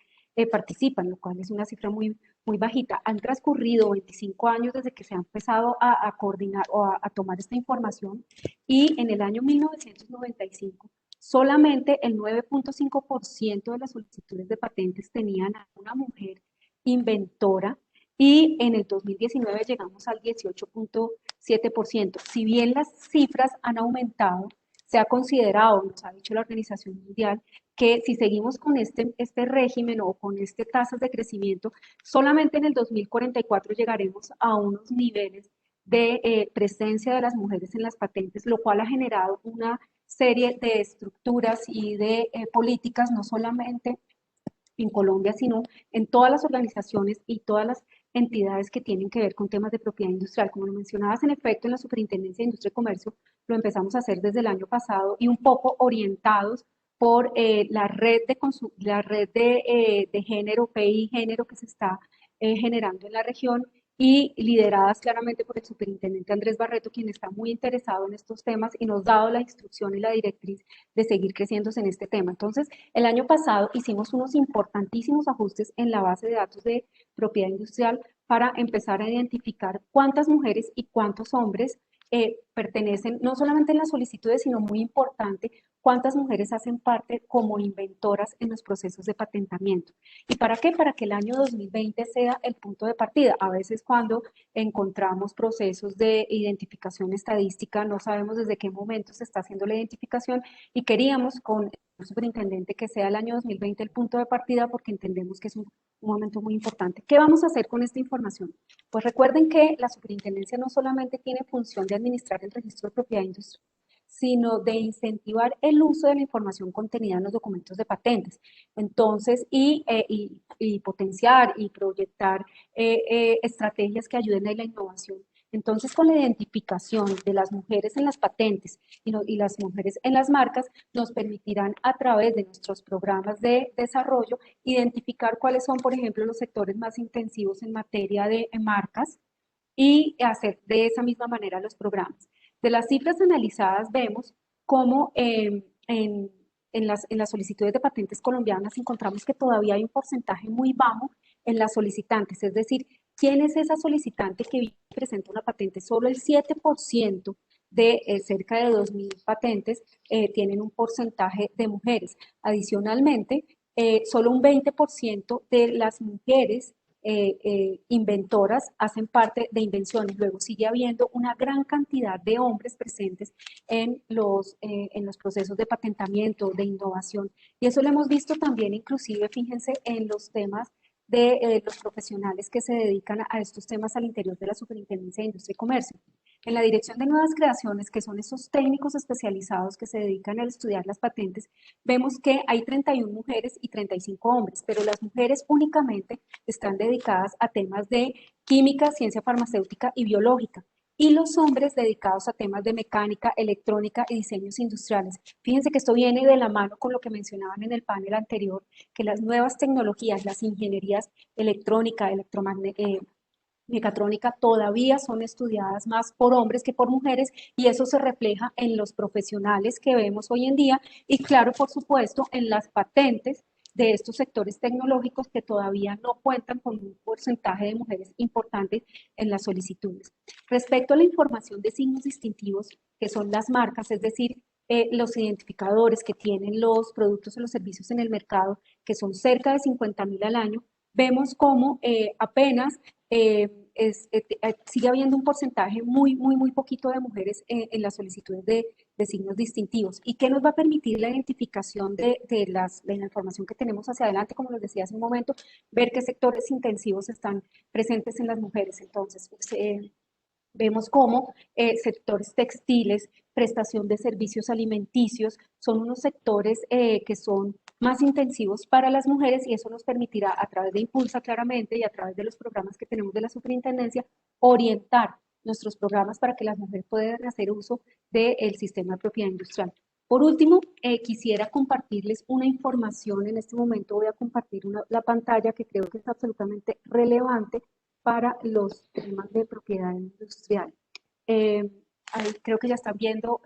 participan, lo cual es una cifra muy, muy bajita. Han transcurrido 25 años desde que se ha empezado a coordinar o a tomar esta información y en el año 1995 solamente el 9.5% de las solicitudes de patentes tenían a una mujer inventora y en el 2019 llegamos al 18.7%. Si bien las cifras han aumentado, se ha considerado, nos ha dicho la Organización Mundial, que si seguimos con este régimen o con tasas de crecimiento, solamente en el 2044 llegaremos a unos niveles de presencia de las mujeres en las patentes, lo cual ha generado una serie de estructuras y de políticas, no solamente en Colombia, sino en todas las organizaciones y todas las entidades que tienen que ver con temas de propiedad industrial. Como lo mencionabas, en efecto, en la Superintendencia de Industria y Comercio lo empezamos a hacer desde el año pasado y un poco orientados por la red de género, PI género que se está generando en la región y lideradas claramente por el superintendente Andrés Barreto, quien está muy interesado en estos temas y nos ha dado la instrucción y la directriz de seguir creciéndose en este tema. Entonces, el año pasado hicimos unos importantísimos ajustes en la base de datos de propiedad industrial para empezar a identificar cuántas mujeres y cuántos hombres pertenecen, no solamente en las solicitudes, sino muy importante, cuántas mujeres hacen parte como inventoras en los procesos de patentamiento. ¿Y para qué? Para que el año 2020 sea el punto de partida. A veces cuando encontramos procesos de identificación estadística, no sabemos desde qué momento se está haciendo la identificación y queríamos con el superintendente que sea el año 2020 el punto de partida porque entendemos que es un momento muy importante. ¿Qué vamos a hacer con esta información? Pues recuerden que la superintendencia no solamente tiene función de administrar el registro de propiedad industrial, sino de incentivar el uso de la información contenida en los documentos de patentes. Entonces, y potenciar y proyectar estrategias que ayuden a la innovación. Entonces, con la identificación de las mujeres en las patentes y las mujeres en las marcas, nos permitirán a través de nuestros programas de desarrollo identificar cuáles son, por ejemplo, los sectores más intensivos en materia de marcas y hacer de esa misma manera los programas. De las cifras analizadas vemos cómo en las solicitudes de patentes colombianas encontramos que todavía hay un porcentaje muy bajo en las solicitantes, es decir, ¿quién es esa solicitante que presenta una patente? Solo el 7% de cerca de 2.000 patentes tienen un porcentaje de mujeres. Adicionalmente, solo un 20% de las mujeres inventoras hacen parte de invenciones. Luego sigue habiendo una gran cantidad de hombres presentes en los procesos de patentamiento, de innovación. Y eso lo hemos visto también, inclusive, fíjense, en los temas de los profesionales que se dedican a estos temas al interior de la Superintendencia de Industria y Comercio. En la Dirección de Nuevas Creaciones, que son esos técnicos especializados que se dedican a estudiar las patentes, vemos que hay 31 mujeres y 35 hombres, pero las mujeres únicamente están dedicadas a temas de química, ciencia farmacéutica y biológica, y los hombres dedicados a temas de mecánica, electrónica y diseños industriales. Fíjense que esto viene de la mano con lo que mencionaban en el panel anterior, que las nuevas tecnologías, las ingenierías electrónica, mecatrónica todavía son estudiadas más por hombres que por mujeres, y eso se refleja en los profesionales que vemos hoy en día y, claro, por supuesto, en las patentes de estos sectores tecnológicos que todavía no cuentan con un porcentaje de mujeres importante en las solicitudes. Respecto a la información de signos distintivos, que son las marcas, es decir, los identificadores que tienen los productos o los servicios en el mercado, que son cerca de 50.000 al año, vemos cómo apenas sigue habiendo un porcentaje muy poquito de mujeres en las solicitudes de signos distintivos. ¿Y qué nos va a permitir la identificación de la información que tenemos hacia adelante? Como les decía hace un momento, ver qué sectores intensivos están presentes en las mujeres. Entonces, vemos cómo sectores textiles, prestación de servicios alimenticios, son unos sectores que son más intensivos para las mujeres, y eso nos permitirá, a través de Impulsa claramente y a través de los programas que tenemos de la Superintendencia, orientar nuestros programas para que las mujeres puedan hacer uso del sistema de propiedad industrial. Por último, quisiera compartirles una información. En este momento voy a compartir la pantalla que creo que es absolutamente relevante para los temas de propiedad industrial. Ahí creo que ya están viendo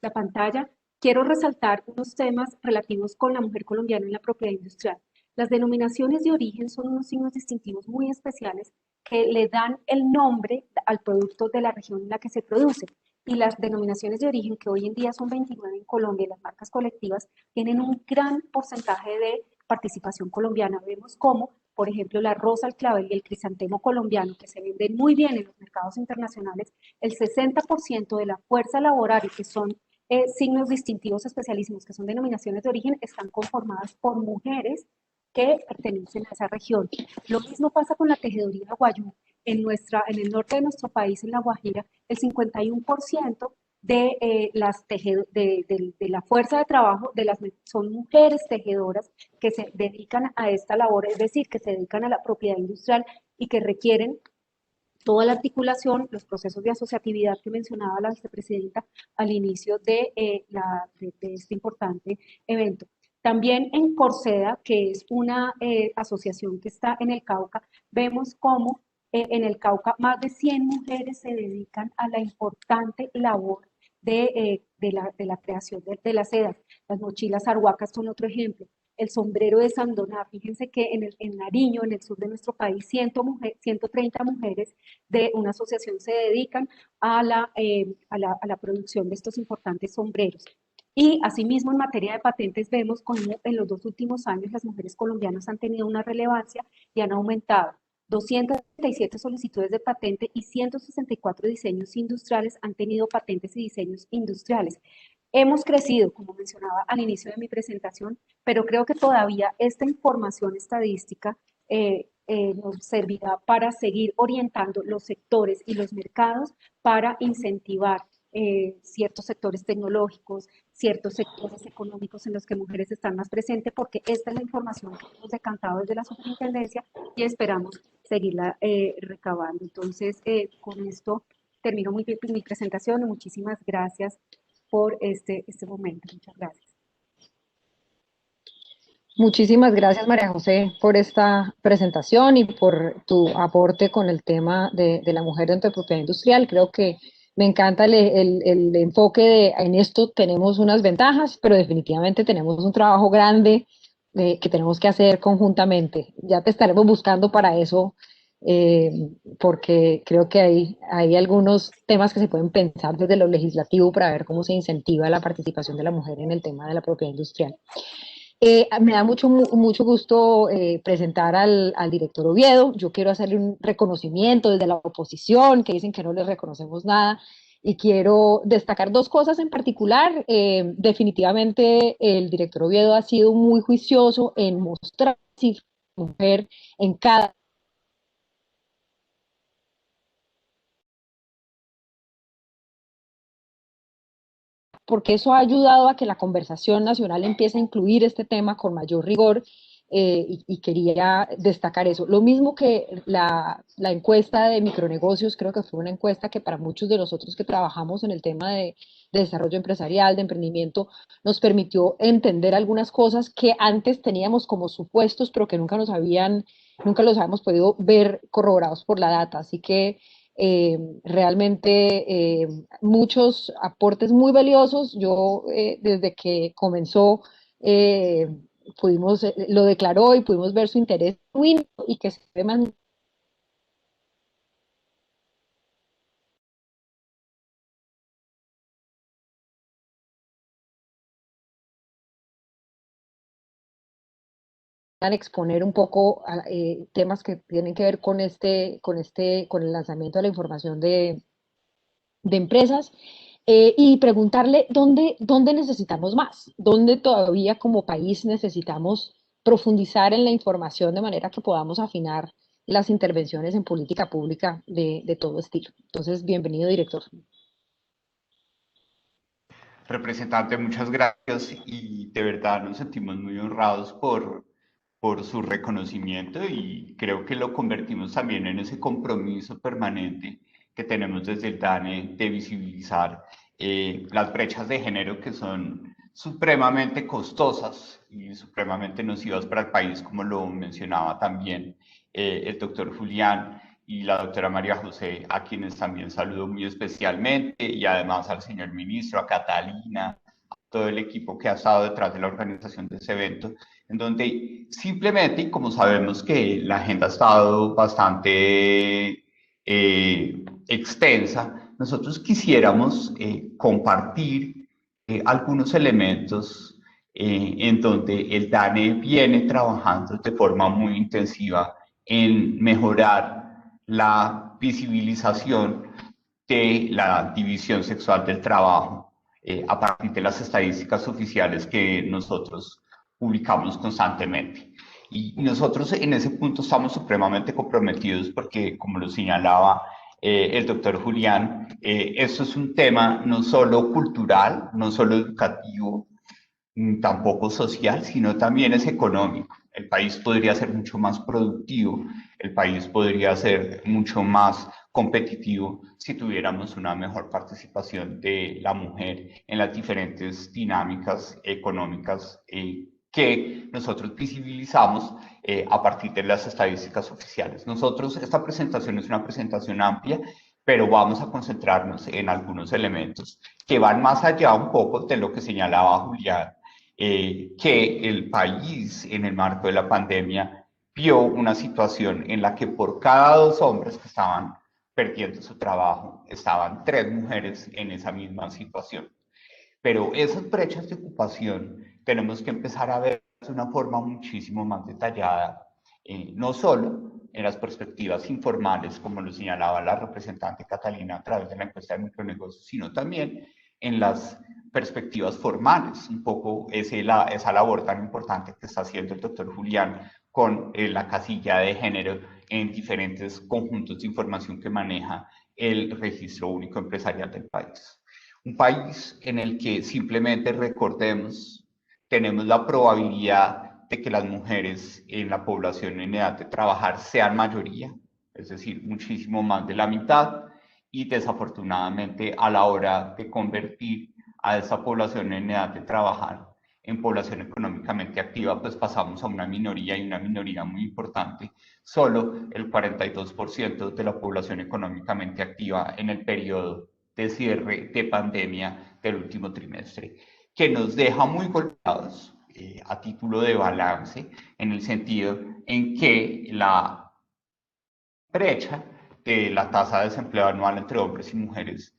la pantalla. Quiero resaltar unos temas relativos con la mujer colombiana en la propiedad industrial. Las denominaciones de origen son unos signos distintivos muy especiales que le dan el nombre al producto de la región en la que se produce. Y las denominaciones de origen, que hoy en día son 29 en Colombia, y las marcas colectivas, tienen un gran porcentaje de participación colombiana. Vemos cómo, por ejemplo, la rosa, el clavel y el crisantemo colombiano, que se venden muy bien en los mercados internacionales, el 60% de la fuerza laboral, que son signos distintivos especialísimos, que son denominaciones de origen, están conformadas por mujeres que pertenecen a esa región. Lo mismo pasa con la tejeduría guayú. En el norte de nuestro país, en La Guajira, el 51% de la fuerza de trabajo son mujeres tejedoras que se dedican a esta labor, es decir, que se dedican a la propiedad industrial y que requieren toda la articulación, los procesos de asociatividad que mencionaba la vicepresidenta al inicio de este importante evento. También en Corseda, que es una asociación que está en el Cauca, vemos cómo en el Cauca más de 100 mujeres se dedican a la importante labor de la creación de las sedas. Las mochilas arhuacas son otro ejemplo. El sombrero de Sandoná, fíjense que en Nariño, en el sur de nuestro país, 130 mujeres de una asociación se dedican a la producción de estos importantes sombreros. Y asimismo, en materia de patentes, vemos cómo en los 2 últimos años las mujeres colombianas han tenido una relevancia y han aumentado. 237 solicitudes de patente y 164 diseños industriales han tenido patentes y diseños industriales. Hemos crecido, como mencionaba al inicio de mi presentación, pero creo que todavía esta información estadística nos servirá para seguir orientando los sectores y los mercados para incentivar ciertos sectores tecnológicos, ciertos sectores económicos en los que mujeres están más presentes, porque esta es la información que hemos decantado desde la Superintendencia y esperamos seguirla recabando. Entonces, con esto termino mi presentación y muchísimas gracias por este momento. Muchas gracias. Muchísimas gracias, María José, por esta presentación y por tu aporte con el tema de la mujer dentro de propiedad industrial. Creo que me encanta el enfoque en esto tenemos unas ventajas, pero definitivamente tenemos un trabajo grande que tenemos que hacer conjuntamente. Ya te estaremos buscando para eso porque creo que hay algunos temas que se pueden pensar desde lo legislativo para ver cómo se incentiva la participación de la mujer en el tema de la propiedad industrial. Me da mucho gusto presentar al director Oviedo. Yo quiero hacerle un reconocimiento desde la oposición, que dicen que no les reconocemos nada, y quiero destacar dos cosas en particular. Definitivamente el director Oviedo ha sido muy juicioso en mostrar si mujer en cada porque eso ha ayudado a que la conversación nacional empiece a incluir este tema con mayor rigor, y quería destacar eso. Lo mismo que la encuesta de micronegocios, creo que fue una encuesta que para muchos de nosotros que trabajamos en el tema de desarrollo empresarial, de emprendimiento, nos permitió entender algunas cosas que antes teníamos como supuestos, pero que nunca los habíamos podido ver corroborados por la data. Así que realmente muchos aportes muy valiosos. Yo desde que comenzó lo declaró y pudimos ver su interés y que se ve más exponer un poco temas que tienen que ver con con el lanzamiento de la información de empresas, y preguntarle dónde necesitamos más, dónde todavía como país necesitamos profundizar en la información de manera que podamos afinar las intervenciones en política pública de todo estilo. Entonces, bienvenido, director. Representante, muchas gracias y de verdad nos sentimos muy honrados por su reconocimiento y creo que lo convertimos también en ese compromiso permanente que tenemos desde el DANE de visibilizar las brechas de género que son supremamente costosas y supremamente nocivas para el país, como lo mencionaba también el doctor Julián y la doctora María José, a quienes también saludo muy especialmente, y además al señor ministro, a Catalina, a todo el equipo que ha estado detrás de la organización de ese evento, en donde simplemente, y como sabemos que la agenda ha estado bastante extensa, nosotros quisiéramos compartir algunos elementos en donde el DANE viene trabajando de forma muy intensiva en mejorar la visibilización de la división sexual del trabajo a partir de las estadísticas oficiales que nosotros publicamos constantemente. Y nosotros en ese punto estamos supremamente comprometidos porque, como lo señalaba el doctor Julián, esto es un tema no solo cultural, no solo educativo, tampoco social, sino también es económico. El país podría ser mucho más productivo, el país podría ser mucho más competitivo si tuviéramos una mejor participación de la mujer en las diferentes dinámicas económicas que nosotros visibilizamos a partir de las estadísticas oficiales. Nosotros, esta presentación es una presentación amplia, pero vamos a concentrarnos en algunos elementos que van más allá un poco de lo que señalaba Julián, que el país en el marco de la pandemia vio una situación en la que por cada 2 hombres que estaban perdiendo su trabajo, estaban 3 mujeres en esa misma situación. Pero esas brechas de ocupación tenemos que empezar a ver de una forma muchísimo más detallada, no solo en las perspectivas informales, como lo señalaba la representante Catalina a través de la encuesta de micronegocios, sino también en las perspectivas formales, un poco esa labor tan importante que está haciendo el doctor Julián con la casilla de género en diferentes conjuntos de información que maneja el Registro Único Empresarial del país. Un país en el que simplemente recordemos, tenemos la probabilidad de que las mujeres en la población en edad de trabajar sean mayoría, es decir, muchísimo más de la mitad, y desafortunadamente a la hora de convertir a esa población en edad de trabajar en población económicamente activa, pues pasamos a una minoría y una minoría muy importante. Solo el 42% de la población económicamente activa en el periodo de cierre de pandemia del último trimestre, que nos deja muy golpeados a título de balance, en el sentido en que la brecha de la tasa de desempleo anual entre hombres y mujeres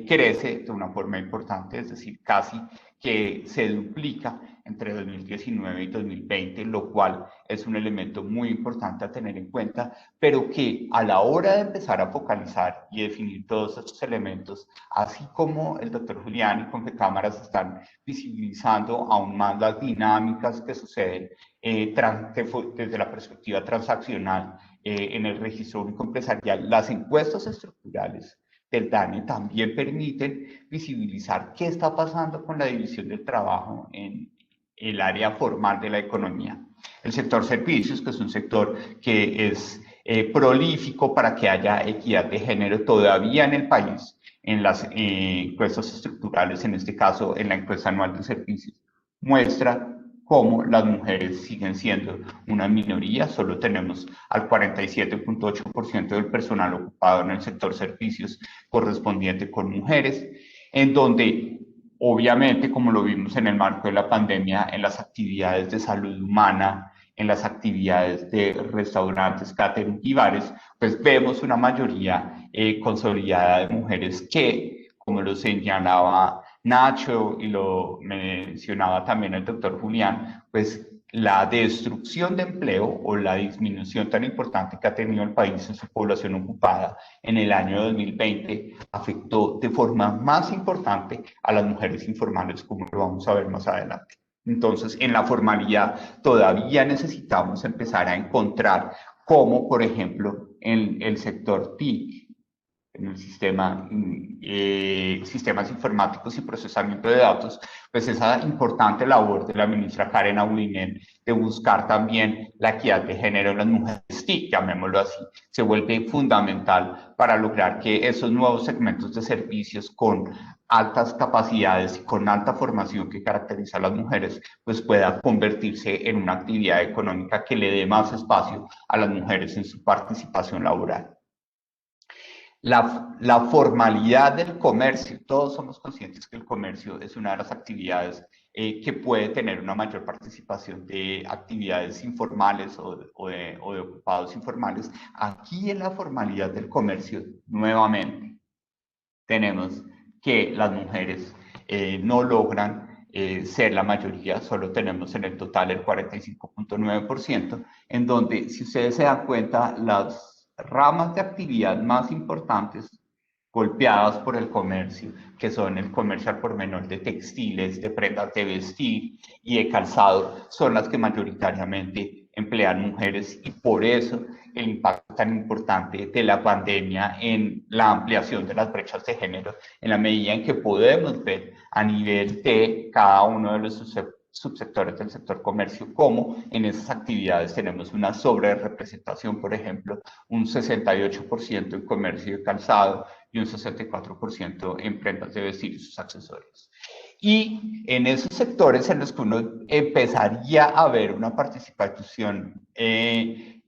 crece de una forma importante, es decir, casi que se duplica entre 2019 y 2020, lo cual es un elemento muy importante a tener en cuenta, pero que a la hora de empezar a focalizar y definir todos estos elementos, así como el doctor Julián y Confecámaras están visibilizando aún más las dinámicas que suceden desde la perspectiva transaccional en el registro único empresarial, las encuestas estructurales del DANE también permiten visibilizar qué está pasando con la división del trabajo en el área formal de la economía. El sector servicios, que es un sector que es prolífico para que haya equidad de género todavía en el país, en las encuestas estructurales, en este caso en la encuesta anual de servicios, muestra cómo las mujeres siguen siendo una minoría. Solo tenemos al 47.8% del personal ocupado en el sector servicios correspondiente con mujeres, en donde obviamente, como lo vimos en el marco de la pandemia, en las actividades de salud humana, en las actividades de restaurantes, catering y bares, pues vemos una mayoría consolidada de mujeres que, como lo señalaba Nacho y lo mencionaba también el doctor Julián, pues la destrucción de empleo o la disminución tan importante que ha tenido el país en su población ocupada en el año 2020 afectó de forma más importante a las mujeres informales, como lo vamos a ver más adelante. Entonces, en la formalidad todavía necesitamos empezar a encontrar cómo, por ejemplo, en el sector TIC, en el sistemas informáticos y procesamiento de datos, pues esa importante labor de la ministra Karen Abudinen de buscar también la equidad de género en las mujeres TIC, llamémoslo así, se vuelve fundamental para lograr que esos nuevos segmentos de servicios con altas capacidades y con alta formación que caracteriza a las mujeres, pues pueda convertirse en una actividad económica que le dé más espacio a las mujeres en su participación laboral. La formalidad del comercio, todos somos conscientes que el comercio es una de las actividades que puede tener una mayor participación de actividades informales o de ocupados informales. Aquí en la formalidad del comercio, nuevamente, tenemos que las mujeres no logran ser la mayoría, solo tenemos en el total el 45.9%, en donde, si ustedes se dan cuenta, las ramas de actividad más importantes golpeadas por el comercio, que son el comercio al por menor de textiles, de prendas de vestir y de calzado, son las que mayoritariamente emplean mujeres, y por eso el impacto tan importante de la pandemia en la ampliación de las brechas de género, en la medida en que podemos ver a nivel de cada uno de los subsectores del sector comercio, como en esas actividades tenemos una sobrerepresentación, por ejemplo, un 68% en comercio de calzado y un 64% en prendas de vestir y sus accesorios. Y en esos sectores en los que uno empezaría a ver una participación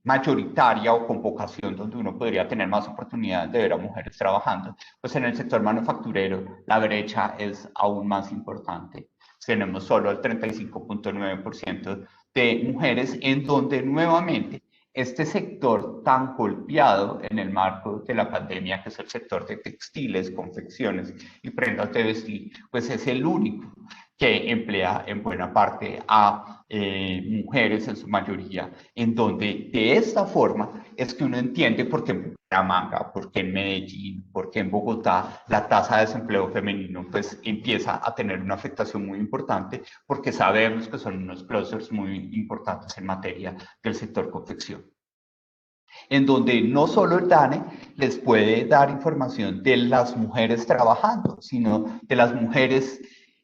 mayoritaria o con vocación, donde uno podría tener más oportunidades de ver a mujeres trabajando, pues en el sector manufacturero la brecha es aún más importante. Tenemos solo el 35.9% de mujeres, en donde nuevamente este sector tan golpeado en el marco de la pandemia, que es el sector de textiles, confecciones y prendas de vestir, pues es el único que emplea en buena parte a mujeres en su mayoría, en donde de esta forma es que uno entiende por qué en Bucaramanga, por qué en Medellín, por qué en Bogotá la tasa de desempleo femenino pues empieza a tener una afectación muy importante, porque sabemos que son unos clusters muy importantes en materia del sector confección, en donde no solo el DANE les puede dar información de las mujeres trabajando, sino de las mujeres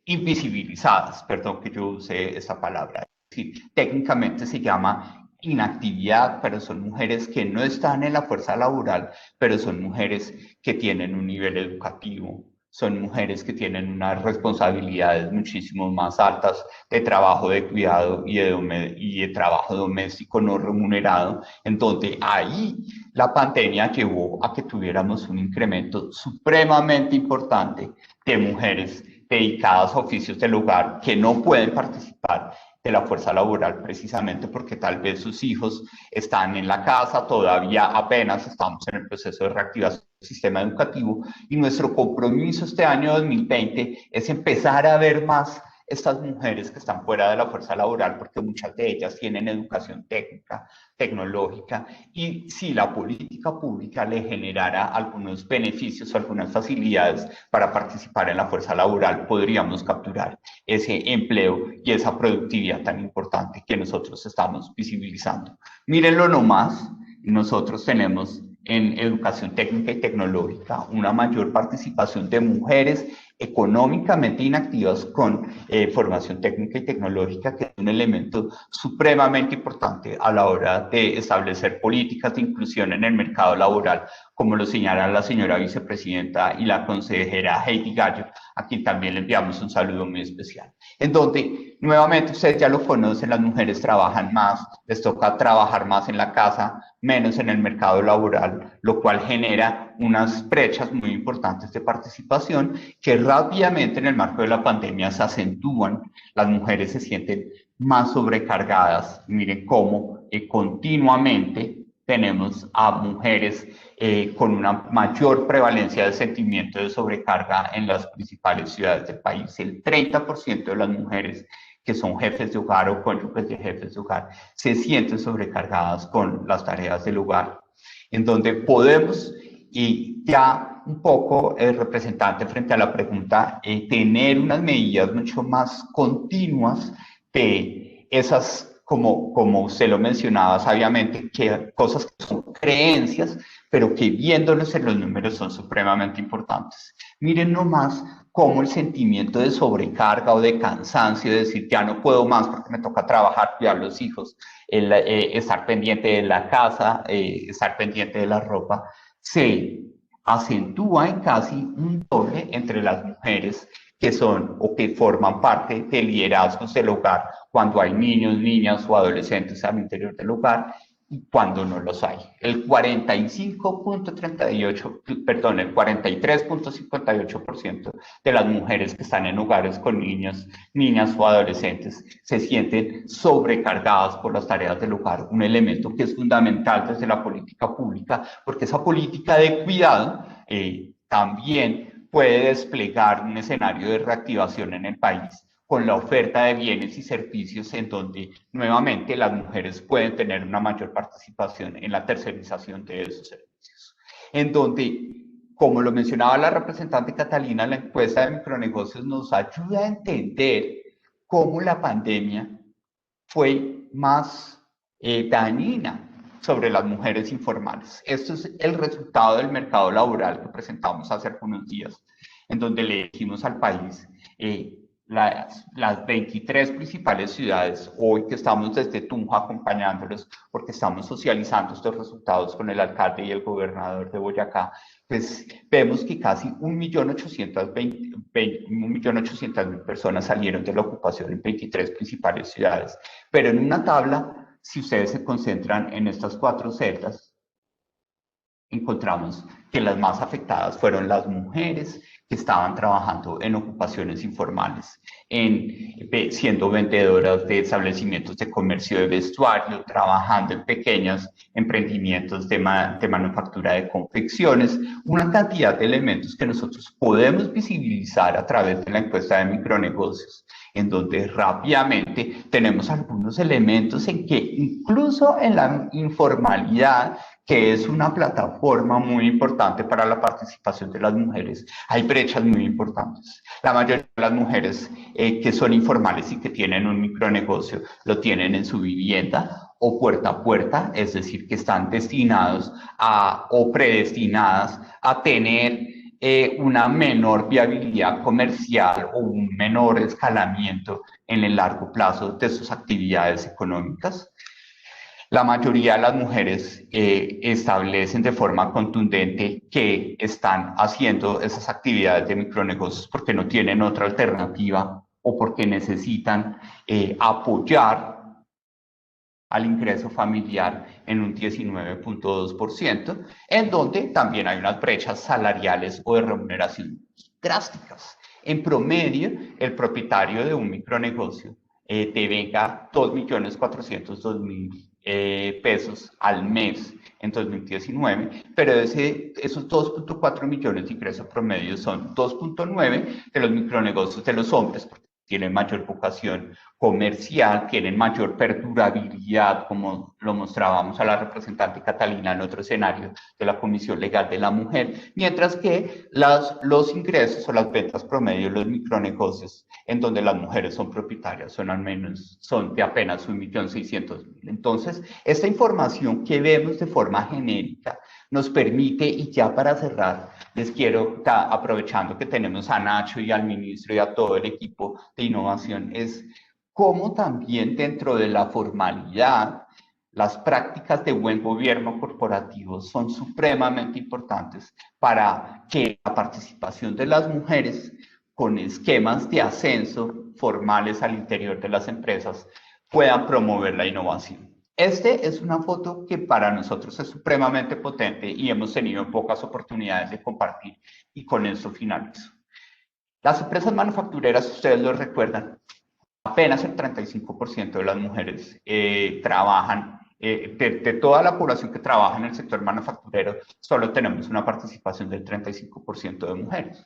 invisibilizadas, perdón que yo use esa palabra. Es decir, técnicamente se llama inactividad, pero son mujeres que no están en la fuerza laboral, pero son mujeres que tienen un nivel educativo, son mujeres que tienen unas responsabilidades muchísimo más altas de trabajo de cuidado y de trabajo doméstico no remunerado, en donde ahí la pandemia llevó a que tuviéramos un incremento supremamente importante de mujeres dedicadas a oficios del hogar que no pueden participar de la fuerza laboral, precisamente porque tal vez sus hijos están en la casa, todavía apenas estamos en el proceso de reactivación del sistema educativo, y nuestro compromiso este año 2020 es empezar a ver más estas mujeres que están fuera de la fuerza laboral, porque muchas de ellas tienen educación técnica, tecnológica, y si la política pública le generara algunos beneficios o algunas facilidades para participar en la fuerza laboral, podríamos capturar ese empleo y esa productividad tan importante que nosotros estamos visibilizando. Mírenlo nomás, nosotros tenemos en educación técnica y tecnológica una mayor participación de mujeres económicamente inactivas con formación técnica y tecnológica, que es un elemento supremamente importante a la hora de establecer políticas de inclusión en el mercado laboral, como lo señala la señora vicepresidenta y la consejera Heidi Gallo, a quien también le enviamos un saludo muy especial. En donde, nuevamente, ustedes ya lo conocen, las mujeres trabajan más, les toca trabajar más en la casa, menos en el mercado laboral, lo cual genera unas brechas muy importantes de participación que rápidamente en el marco de la pandemia se acentúan. Las mujeres se sienten más sobrecargadas. Miren cómo continuamente tenemos a mujeres con una mayor prevalencia de sentimiento de sobrecarga en las principales ciudades del país. El 30% de las mujeres que son jefes de hogar o cónyuges de jefes de hogar se sienten sobrecargadas con las tareas del hogar, en donde podemos, y ya un poco el representante frente a la pregunta, tener unas medidas mucho más continuas de esas, como usted lo mencionaba sabiamente, que cosas que son creencias, pero que viéndolos en los números son supremamente importantes. Miren nomás cómo el sentimiento de sobrecarga o de cansancio, de decir ya no puedo más porque me toca trabajar, cuidar a los hijos, estar pendiente de la casa, estar pendiente de la ropa, se acentúa en casi un doble entre las mujeres que son o que forman parte de liderazgos del hogar cuando hay niños, niñas o adolescentes al interior del hogar y cuando no los hay. El 43.58% de las mujeres que están en hogares con niños, niñas o adolescentes se sienten sobrecargadas por las tareas del hogar, un elemento que es fundamental desde la política pública, porque esa política de cuidado también puede desplegar un escenario de reactivación en el país con la oferta de bienes y servicios en donde nuevamente las mujeres pueden tener una mayor participación en la tercerización de esos servicios. En donde, como lo mencionaba la representante Catalina, la encuesta de micronegocios nos ayuda a entender cómo la pandemia fue más dañina sobre las mujeres informales. Esto es el resultado del mercado laboral que presentamos hace algunos días, en donde le dijimos al país las 23 principales ciudades, hoy que estamos desde Tunja acompañándolos, porque estamos socializando estos resultados con el alcalde y el gobernador de Boyacá, pues vemos que casi 1.800.000 personas salieron de la ocupación en 23 principales ciudades. Pero en una tabla, si ustedes se concentran en estas 4 celdas, encontramos que las más afectadas fueron las mujeres que estaban trabajando en ocupaciones informales, siendo vendedoras de establecimientos de comercio de vestuario, trabajando en pequeños emprendimientos de manufactura de confecciones, una cantidad de elementos que nosotros podemos visibilizar a través de la encuesta de micronegocios, en donde rápidamente tenemos algunos elementos en que incluso en la informalidad, que es una plataforma muy importante para la participación de las mujeres, hay brechas muy importantes. La mayoría de las mujeres que son informales y que tienen un micronegocio lo tienen en su vivienda o puerta a puerta, es decir, que están destinados o predestinadas a tener una menor viabilidad comercial o un menor escalamiento en el largo plazo de sus actividades económicas. La mayoría de las mujeres establecen de forma contundente que están haciendo esas actividades de micronegocios porque no tienen otra alternativa o porque necesitan apoyar al ingreso familiar en un 19.2%, en donde también hay unas brechas salariales o de remuneración drásticas. En promedio, el propietario de un micronegocio te venga 2.402.000 pesos al mes en 2019, pero esos 2.4 millones de ingresos promedio son 2.9 de los micronegocios de los hombres, porque tienen mayor vocación comercial, tienen mayor perdurabilidad, como lo mostrábamos a la representante Catalina en otro escenario de la Comisión Legal de la Mujer, mientras que los ingresos o las ventas promedio de los micronegocios en donde las mujeres son propietarias son de apenas 1.600.000. Entonces, esta información que vemos de forma genérica nos permite, y ya para cerrar, les quiero, aprovechando que tenemos a Nacho y al ministro y a todo el equipo de innovación, es cómo también dentro de la formalidad las prácticas de buen gobierno corporativo son supremamente importantes para que la participación de las mujeres con esquemas de ascenso formales al interior de las empresas puedan promover la innovación. Este es una foto que para nosotros es supremamente potente y hemos tenido pocas oportunidades de compartir, y con eso finalizo. Las empresas manufactureras, ustedes lo recuerdan, apenas el 35% de las mujeres trabajan, de toda la población que trabaja en el sector manufacturero, solo tenemos una participación del 35% de mujeres.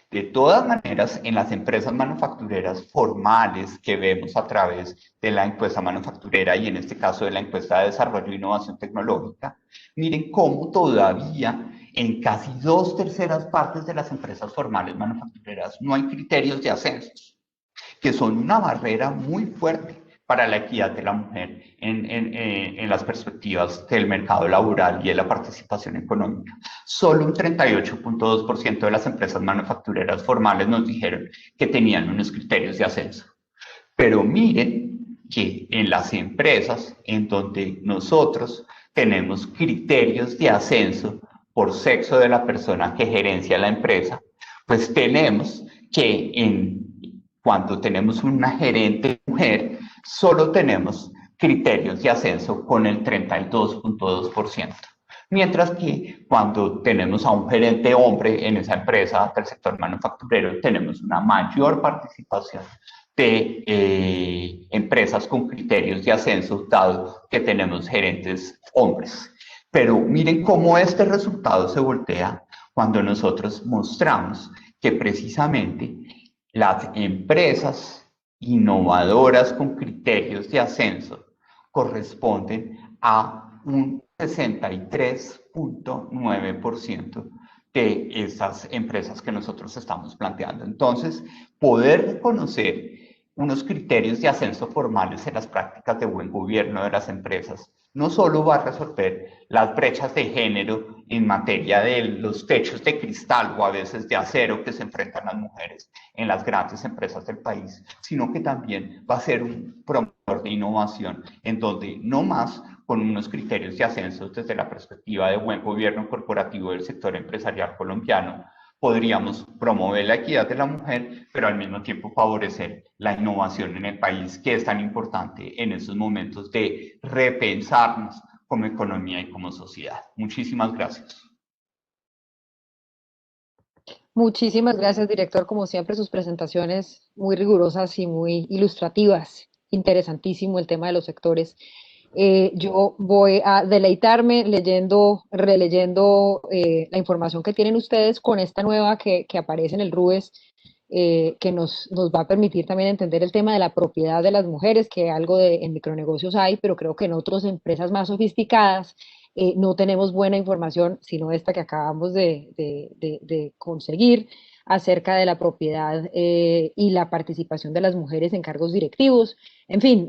De todas maneras, en las empresas manufactureras formales que vemos a través de la encuesta manufacturera y en este caso de la encuesta de desarrollo e innovación tecnológica, miren cómo todavía en casi 2/3 partes de las empresas formales manufactureras no hay criterios de ascensos, que son una barrera muy fuerte para la equidad de la mujer en las perspectivas del mercado laboral y de la participación económica. Solo un 38.2% de las empresas manufactureras formales nos dijeron que tenían unos criterios de ascenso. Pero miren que en las empresas en donde nosotros tenemos criterios de ascenso por sexo de la persona que gerencia la empresa, pues tenemos que cuando tenemos una gerente mujer, solo tenemos criterios de ascenso con el 32.2%. Mientras que cuando tenemos a un gerente hombre en esa empresa del sector manufacturero, tenemos una mayor participación de empresas con criterios de ascenso, dado que tenemos gerentes hombres. Pero miren cómo este resultado se voltea cuando nosotros mostramos que precisamente las empresas innovadoras con criterios de ascenso corresponden a un 63.9% de esas empresas que nosotros estamos planteando. Entonces, poder reconocer unos criterios de ascenso formales en las prácticas de buen gobierno de las empresas no solo va a resolver las brechas de género en materia de los techos de cristal o a veces de acero que se enfrentan las mujeres en las grandes empresas del país, sino que también va a ser un promotor de innovación en donde no más con unos criterios de ascenso desde la perspectiva de buen gobierno corporativo del sector empresarial colombiano, podríamos promover la equidad de la mujer, pero al mismo tiempo favorecer la innovación en el país, que es tan importante en estos momentos de repensarnos como economía y como sociedad. Muchísimas gracias. Muchísimas gracias, director. Como siempre, sus presentaciones muy rigurosas y muy ilustrativas. Interesantísimo el tema de los sectores. Yo voy a deleitarme releyendo la información que tienen ustedes con esta nueva que aparece en el RUES, que nos va a permitir también entender el tema de la propiedad de las mujeres, que algo en micronegocios hay, pero creo que en otras empresas más sofisticadas no tenemos buena información, sino esta que acabamos de conseguir acerca de la propiedad y la participación de las mujeres en cargos directivos. En fin,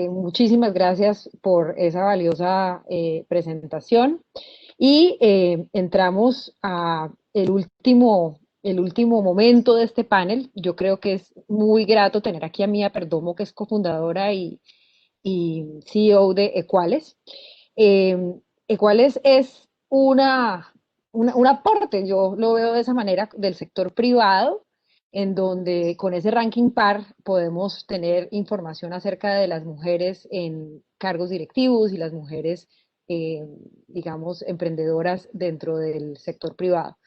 muchísimas gracias por esa valiosa presentación. Y entramos a el último momento de este panel. Yo creo que es muy grato tener aquí a Mía Perdomo, que es cofundadora y CEO de Equales. Equales es un aporte, yo lo veo de esa manera, del sector privado, en donde con ese ranking par podemos tener información acerca de las mujeres en cargos directivos y las mujeres, digamos, emprendedoras dentro del sector privado.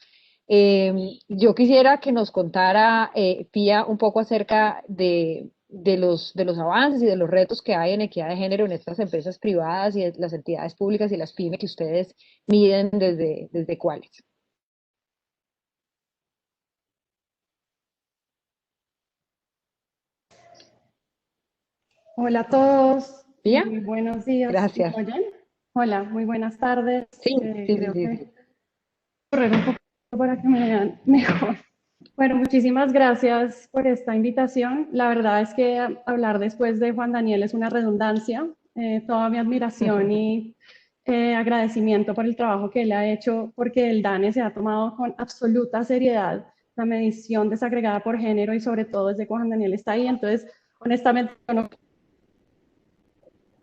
Yo quisiera que nos contara, Pía, un poco acerca de de los avances y de los retos que hay en equidad de género en estas empresas privadas y en las entidades públicas y las pymes que ustedes miden desde cuáles. Hola a todos, ¿Bien? muy buenos días. Gracias. ¿Me oyen? Hola, muy buenas tardes. Sí, Creo que correr un poco para que me vean mejor. Bueno, muchísimas gracias por esta invitación. La verdad es que hablar después de Juan Daniel es una redundancia. Toda mi admiración y agradecimiento por el trabajo que él ha hecho, porque el DANE se ha tomado con absoluta seriedad la medición desagregada por género y sobre todo desde que Juan Daniel está ahí. Entonces, honestamente, yo no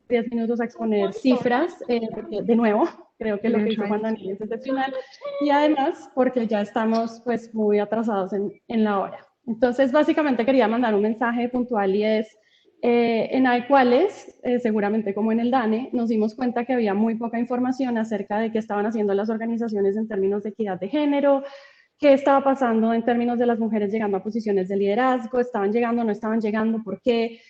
10 minutos a exponer cifras, porque de nuevo, creo que lo que hizo Juan Daniel es excepcional, y además porque ya estamos pues muy atrasados en la hora. Entonces, básicamente quería mandar un mensaje puntual y es, en iQuales, seguramente como en el DANE, nos dimos cuenta que había muy poca información acerca de qué estaban haciendo las organizaciones en términos de equidad de género, qué estaba pasando en términos de las mujeres llegando a posiciones de liderazgo, estaban llegando, no estaban llegando, por qué,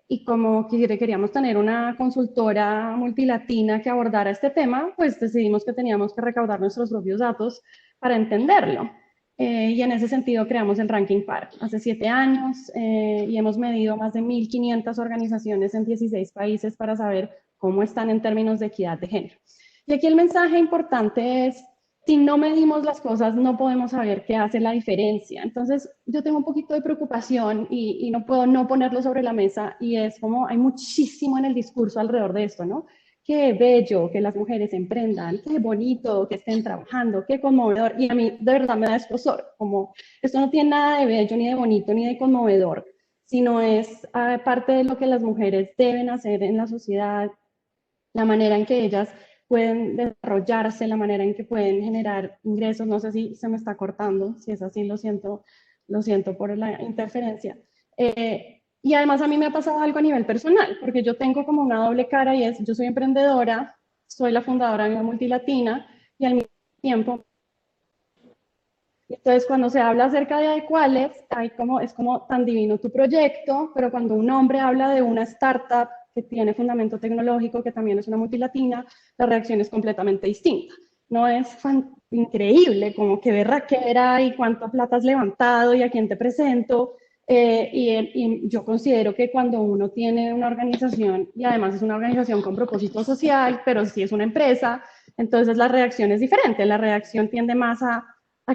y como queríamos tener una consultora multilatina que abordara este tema, pues decidimos que teníamos que recaudar nuestros propios datos para entenderlo. Y en ese sentido creamos el Ranking PAR hace 7 años y hemos medido más de 1.500 organizaciones en 16 países para saber cómo están en términos de equidad de género. Y aquí el mensaje importante es, si no medimos las cosas, no podemos saber qué hace la diferencia. Entonces, yo tengo un poquito de preocupación y no puedo no ponerlo sobre la mesa, y es como hay muchísimo en el discurso alrededor de esto, ¿no? Qué bello que las mujeres emprendan, qué bonito que estén trabajando, qué conmovedor. Y a mí de verdad me da escozor, como esto no tiene nada de bello, ni de bonito, ni de conmovedor, sino es parte de lo que las mujeres deben hacer en la sociedad, la manera en que ellas pueden desarrollarse, la manera en que pueden generar ingresos. No sé si se me está cortando, si es así, lo siento por la interferencia. Y además a mí me ha pasado algo a nivel personal, porque yo tengo como una doble cara y es, yo soy emprendedora, soy la fundadora de Viva Multilatina y al mismo tiempo, entonces cuando se habla acerca de cuáles, es como tan divino tu proyecto, pero cuando un hombre habla de una startup que tiene fundamento tecnológico, que también es una multilatina, la reacción es completamente distinta. No es increíble, como que berraquera y cuánta plata has levantado y a quién te presento. Y yo considero que cuando uno tiene una organización, y además es una organización con propósito social, pero sí es una empresa, entonces la reacción es diferente. La reacción tiende más a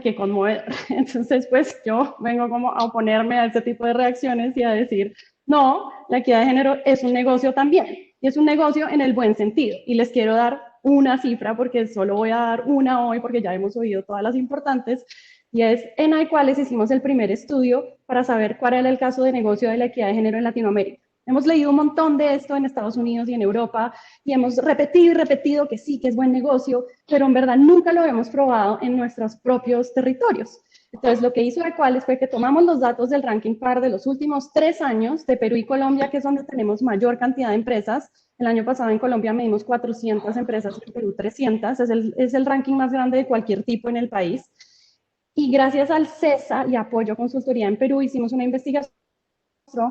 que conmover. Entonces, pues yo vengo como a oponerme a este tipo de reacciones y a decir, no, la equidad de género es un negocio también, y es un negocio en el buen sentido. Y les quiero dar una cifra, porque solo voy a dar una hoy, porque ya hemos oído todas las importantes, y es en iQuales hicimos el primer estudio para saber cuál era el caso de negocio de la equidad de género en Latinoamérica. Hemos leído un montón de esto en Estados Unidos y en Europa, y hemos repetido y repetido que sí, que es buen negocio, pero en verdad nunca lo hemos probado en nuestros propios territorios. Entonces, lo que hizo iQuales fue que tomamos los datos del ranking PAR de los últimos 3 años de Perú y Colombia, que es donde tenemos mayor cantidad de empresas. El año pasado en Colombia medimos 400 empresas, en Perú 300. Es el ranking más grande de cualquier tipo en el país. Y gracias al CESA y apoyo consultoría en Perú, hicimos una investigación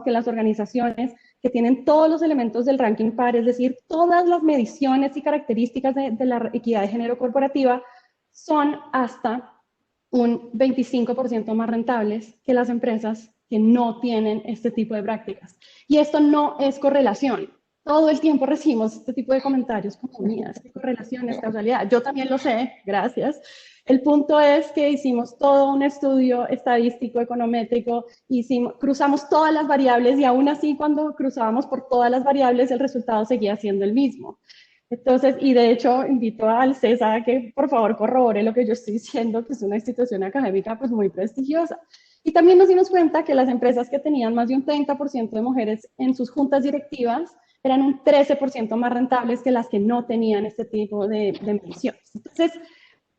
que las organizaciones que tienen todos los elementos del ranking PAR, es decir, todas las mediciones y características de la equidad de género corporativa, son hasta un 25% más rentables que las empresas que no tienen este tipo de prácticas. Y esto no es correlación. Todo el tiempo recibimos este tipo de comentarios como, mira, es que correlación es causalidad. Yo también lo sé, gracias. El punto es que hicimos todo un estudio estadístico, econométrico, cruzamos todas las variables y aún así cuando cruzábamos por todas las variables el resultado seguía siendo el mismo. Entonces, y de hecho invito al CESA a que por favor corrobore lo que yo estoy diciendo, que es una institución académica pues muy prestigiosa. Y también nos dimos cuenta que las empresas que tenían más de un 30% de mujeres en sus juntas directivas eran un 13% más rentables que las que no tenían este tipo de mediciones. Entonces,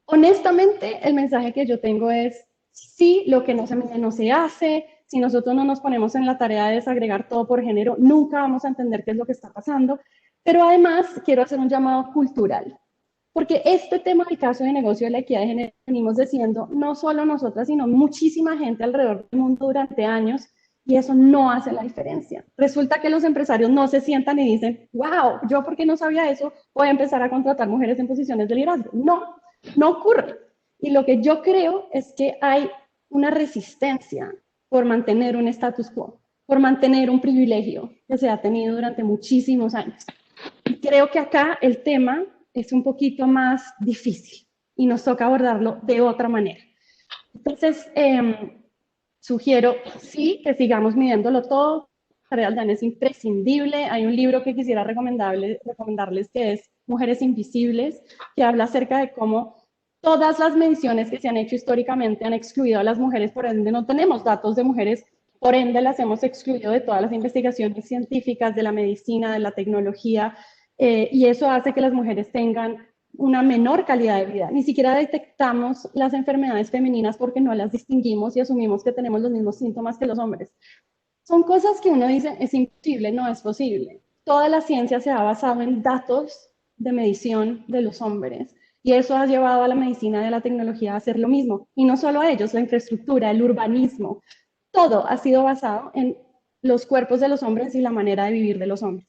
honestamente, el mensaje que yo tengo es, sí, lo que no se hace, si nosotros no nos ponemos en la tarea de desagregar todo por género, nunca vamos a entender qué es lo que está pasando. Pero además, quiero hacer un llamado cultural, porque este tema del caso de negocio de la equidad de género, venimos diciendo, no solo nosotras, sino muchísima gente alrededor del mundo durante años, Y eso no hace la diferencia. Resulta que los empresarios no se sientan y dicen, wow, yo porque no sabía eso, voy a empezar a contratar mujeres en posiciones de liderazgo. No, no ocurre. Y lo que yo creo es que hay una resistencia por mantener un status quo, por mantener un privilegio que se ha tenido durante muchísimos años. Y creo que acá el tema es un poquito más difícil y nos toca abordarlo de otra manera. Entonces, sugiero, sí, que sigamos midiéndolo todo. La tarea del DANE es imprescindible. Hay un libro que quisiera recomendarles que es Mujeres Invisibles, que habla acerca de cómo todas las mediciones que se han hecho históricamente han excluido a las mujeres, por ende no tenemos datos de mujeres, por ende las hemos excluido de todas las investigaciones científicas, de la medicina, de la tecnología, y eso hace que las mujeres tengan una menor calidad de vida. Ni siquiera detectamos las enfermedades femeninas porque no las distinguimos y asumimos que tenemos los mismos síntomas que los hombres. Son cosas que uno dice, es imposible, no es posible. Toda la ciencia se ha basado en datos de medición de los hombres y eso ha llevado a la medicina y a la tecnología a hacer lo mismo. Y no solo a ellos, la infraestructura, el urbanismo, todo ha sido basado en los cuerpos de los hombres y la manera de vivir de los hombres.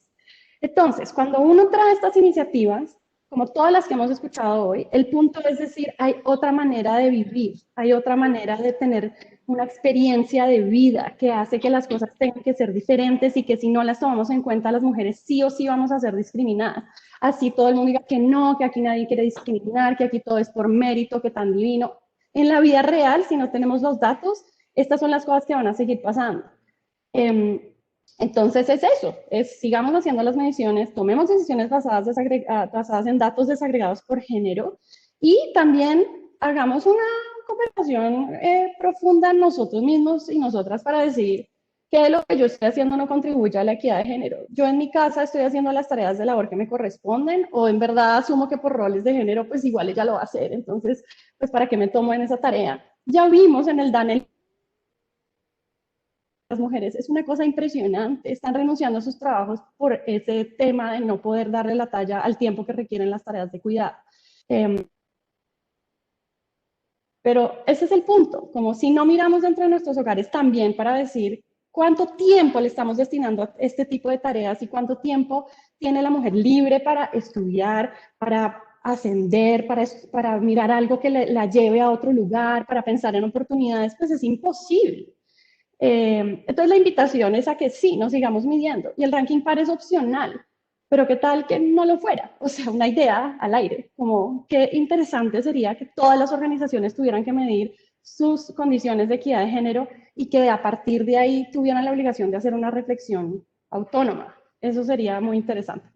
Entonces, cuando uno trae estas iniciativas, como todas las que hemos escuchado hoy, el punto es decir, hay otra manera de vivir, hay otra manera de tener una experiencia de vida que hace que las cosas tengan que ser diferentes y que si no las tomamos en cuenta las mujeres sí o sí vamos a ser discriminadas. Así todo el mundo diga que no, que aquí nadie quiere discriminar, que aquí todo es por mérito, que tan divino. En la vida real, si no tenemos los datos, estas son las cosas que van a seguir pasando. Entonces es eso, sigamos haciendo las mediciones, tomemos decisiones basadas en datos desagregados por género y también hagamos una conversación profunda nosotros mismos y nosotras para decidir qué de lo que yo estoy haciendo no contribuye a la equidad de género. Yo en mi casa estoy haciendo las tareas de labor que me corresponden o en verdad asumo que por roles de género pues igual ella lo va a hacer, entonces pues para qué me tomo en esa tarea. Ya vimos en el DANE las mujeres, es una cosa impresionante, están renunciando a sus trabajos por ese tema de no poder darle la talla al tiempo que requieren las tareas de cuidado. Pero ese es el punto, como si no miramos dentro de nuestros hogares también para decir cuánto tiempo le estamos destinando a este tipo de tareas y cuánto tiempo tiene la mujer libre para estudiar, para ascender, para mirar algo que la lleve a otro lugar, para pensar en oportunidades, pues es imposible. Entonces la invitación es a que sí, nos sigamos midiendo y el ranking par es opcional, pero qué tal que no lo fuera, o sea, una idea al aire, como qué interesante sería que todas las organizaciones tuvieran que medir sus condiciones de equidad de género y que a partir de ahí tuvieran la obligación de hacer una reflexión autónoma. Eso sería muy interesante.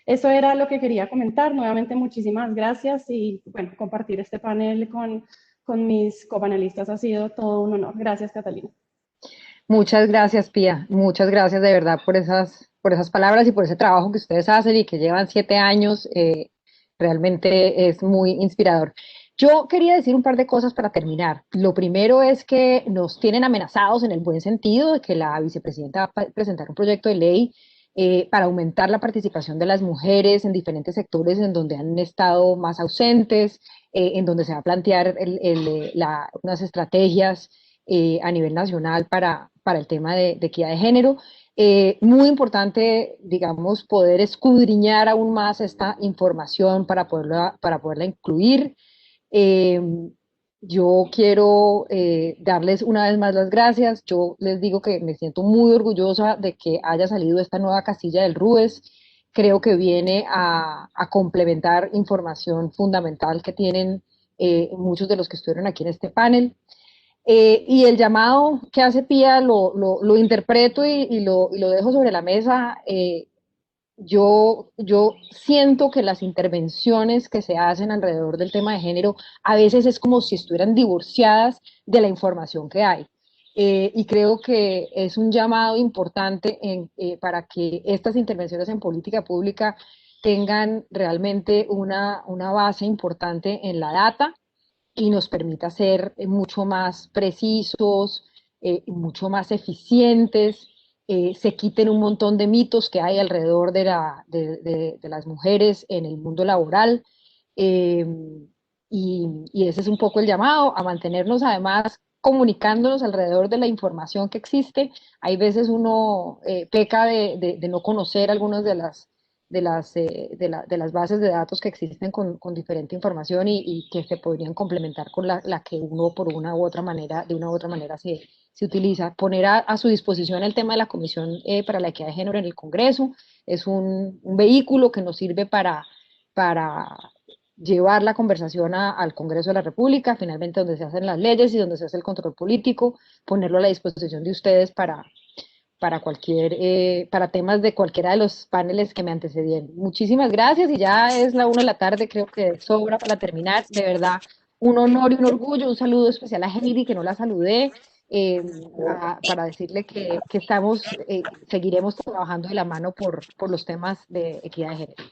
Eso era lo que quería comentar. Nuevamente muchísimas gracias y bueno, compartir este panel con mis copanelistas ha sido todo un honor. Gracias, Catalina. Muchas gracias, Pía. Muchas gracias de verdad por esas palabras y por ese trabajo que ustedes hacen y que llevan 7 años. Realmente es muy inspirador. Yo quería decir un par de cosas para terminar. Lo primero es que nos tienen amenazados en el buen sentido de que la vicepresidenta va a presentar un proyecto de ley para aumentar la participación de las mujeres en diferentes sectores en donde han estado más ausentes, en donde se va a plantear unas estrategias a nivel nacional para el tema de equidad de género. Muy importante, digamos, poder escudriñar aún más esta información para poderla incluir. Yo quiero darles una vez más las gracias. Yo les digo que me siento muy orgullosa de que haya salido esta nueva casilla del RUES. Creo que viene a complementar información fundamental que tienen muchos de los que estuvieron aquí en este panel. Y el llamado que hace Pía lo interpreto y lo dejo sobre la mesa. Yo siento que las intervenciones que se hacen alrededor del tema de género a veces es como si estuvieran divorciadas de la información que hay. Y creo que es un llamado importante para que estas intervenciones en política pública tengan realmente una base importante en la data y nos permita ser mucho más precisos, mucho más eficientes, se quiten un montón de mitos que hay alrededor de las mujeres en el mundo laboral. Y ese es un poco el llamado a mantenernos además comunicándonos alrededor de la información que existe. Hay veces uno peca de no conocer algunas de las bases de datos que existen con diferente información y que se podrían complementar con la que uno por una u otra manera, de una u otra manera se utiliza. Poner a su disposición el tema de la Comisión para la Equidad de Género en el Congreso es un vehículo que nos sirve para llevar la conversación al Congreso de la República, finalmente donde se hacen las leyes y donde se hace el control político, ponerlo a la disposición de ustedes para temas de cualquiera de los paneles que me antecedieron. Muchísimas gracias y ya es la 1 de la tarde, creo que sobra para terminar. De verdad, un honor y un orgullo, un saludo especial a Heidi, que no la saludé, para decirle que seguiremos trabajando de la mano por los temas de equidad de género.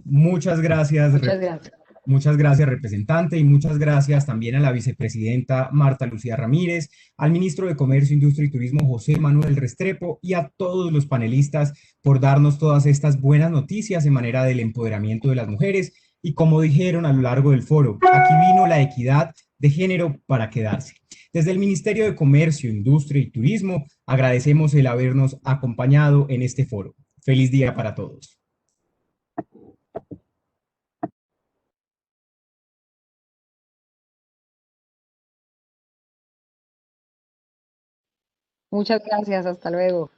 Muchas gracias. Muchas gracias. Muchas gracias, representante, y muchas gracias también a la vicepresidenta Marta Lucía Ramírez, al ministro de Comercio, Industria y Turismo, José Manuel Restrepo, y a todos los panelistas por darnos todas estas buenas noticias en manera del empoderamiento de las mujeres. Y como dijeron a lo largo del foro, aquí vino la equidad de género para quedarse. Desde el Ministerio de Comercio, Industria y Turismo, agradecemos el habernos acompañado en este foro. Feliz día para todos. Muchas gracias, hasta luego.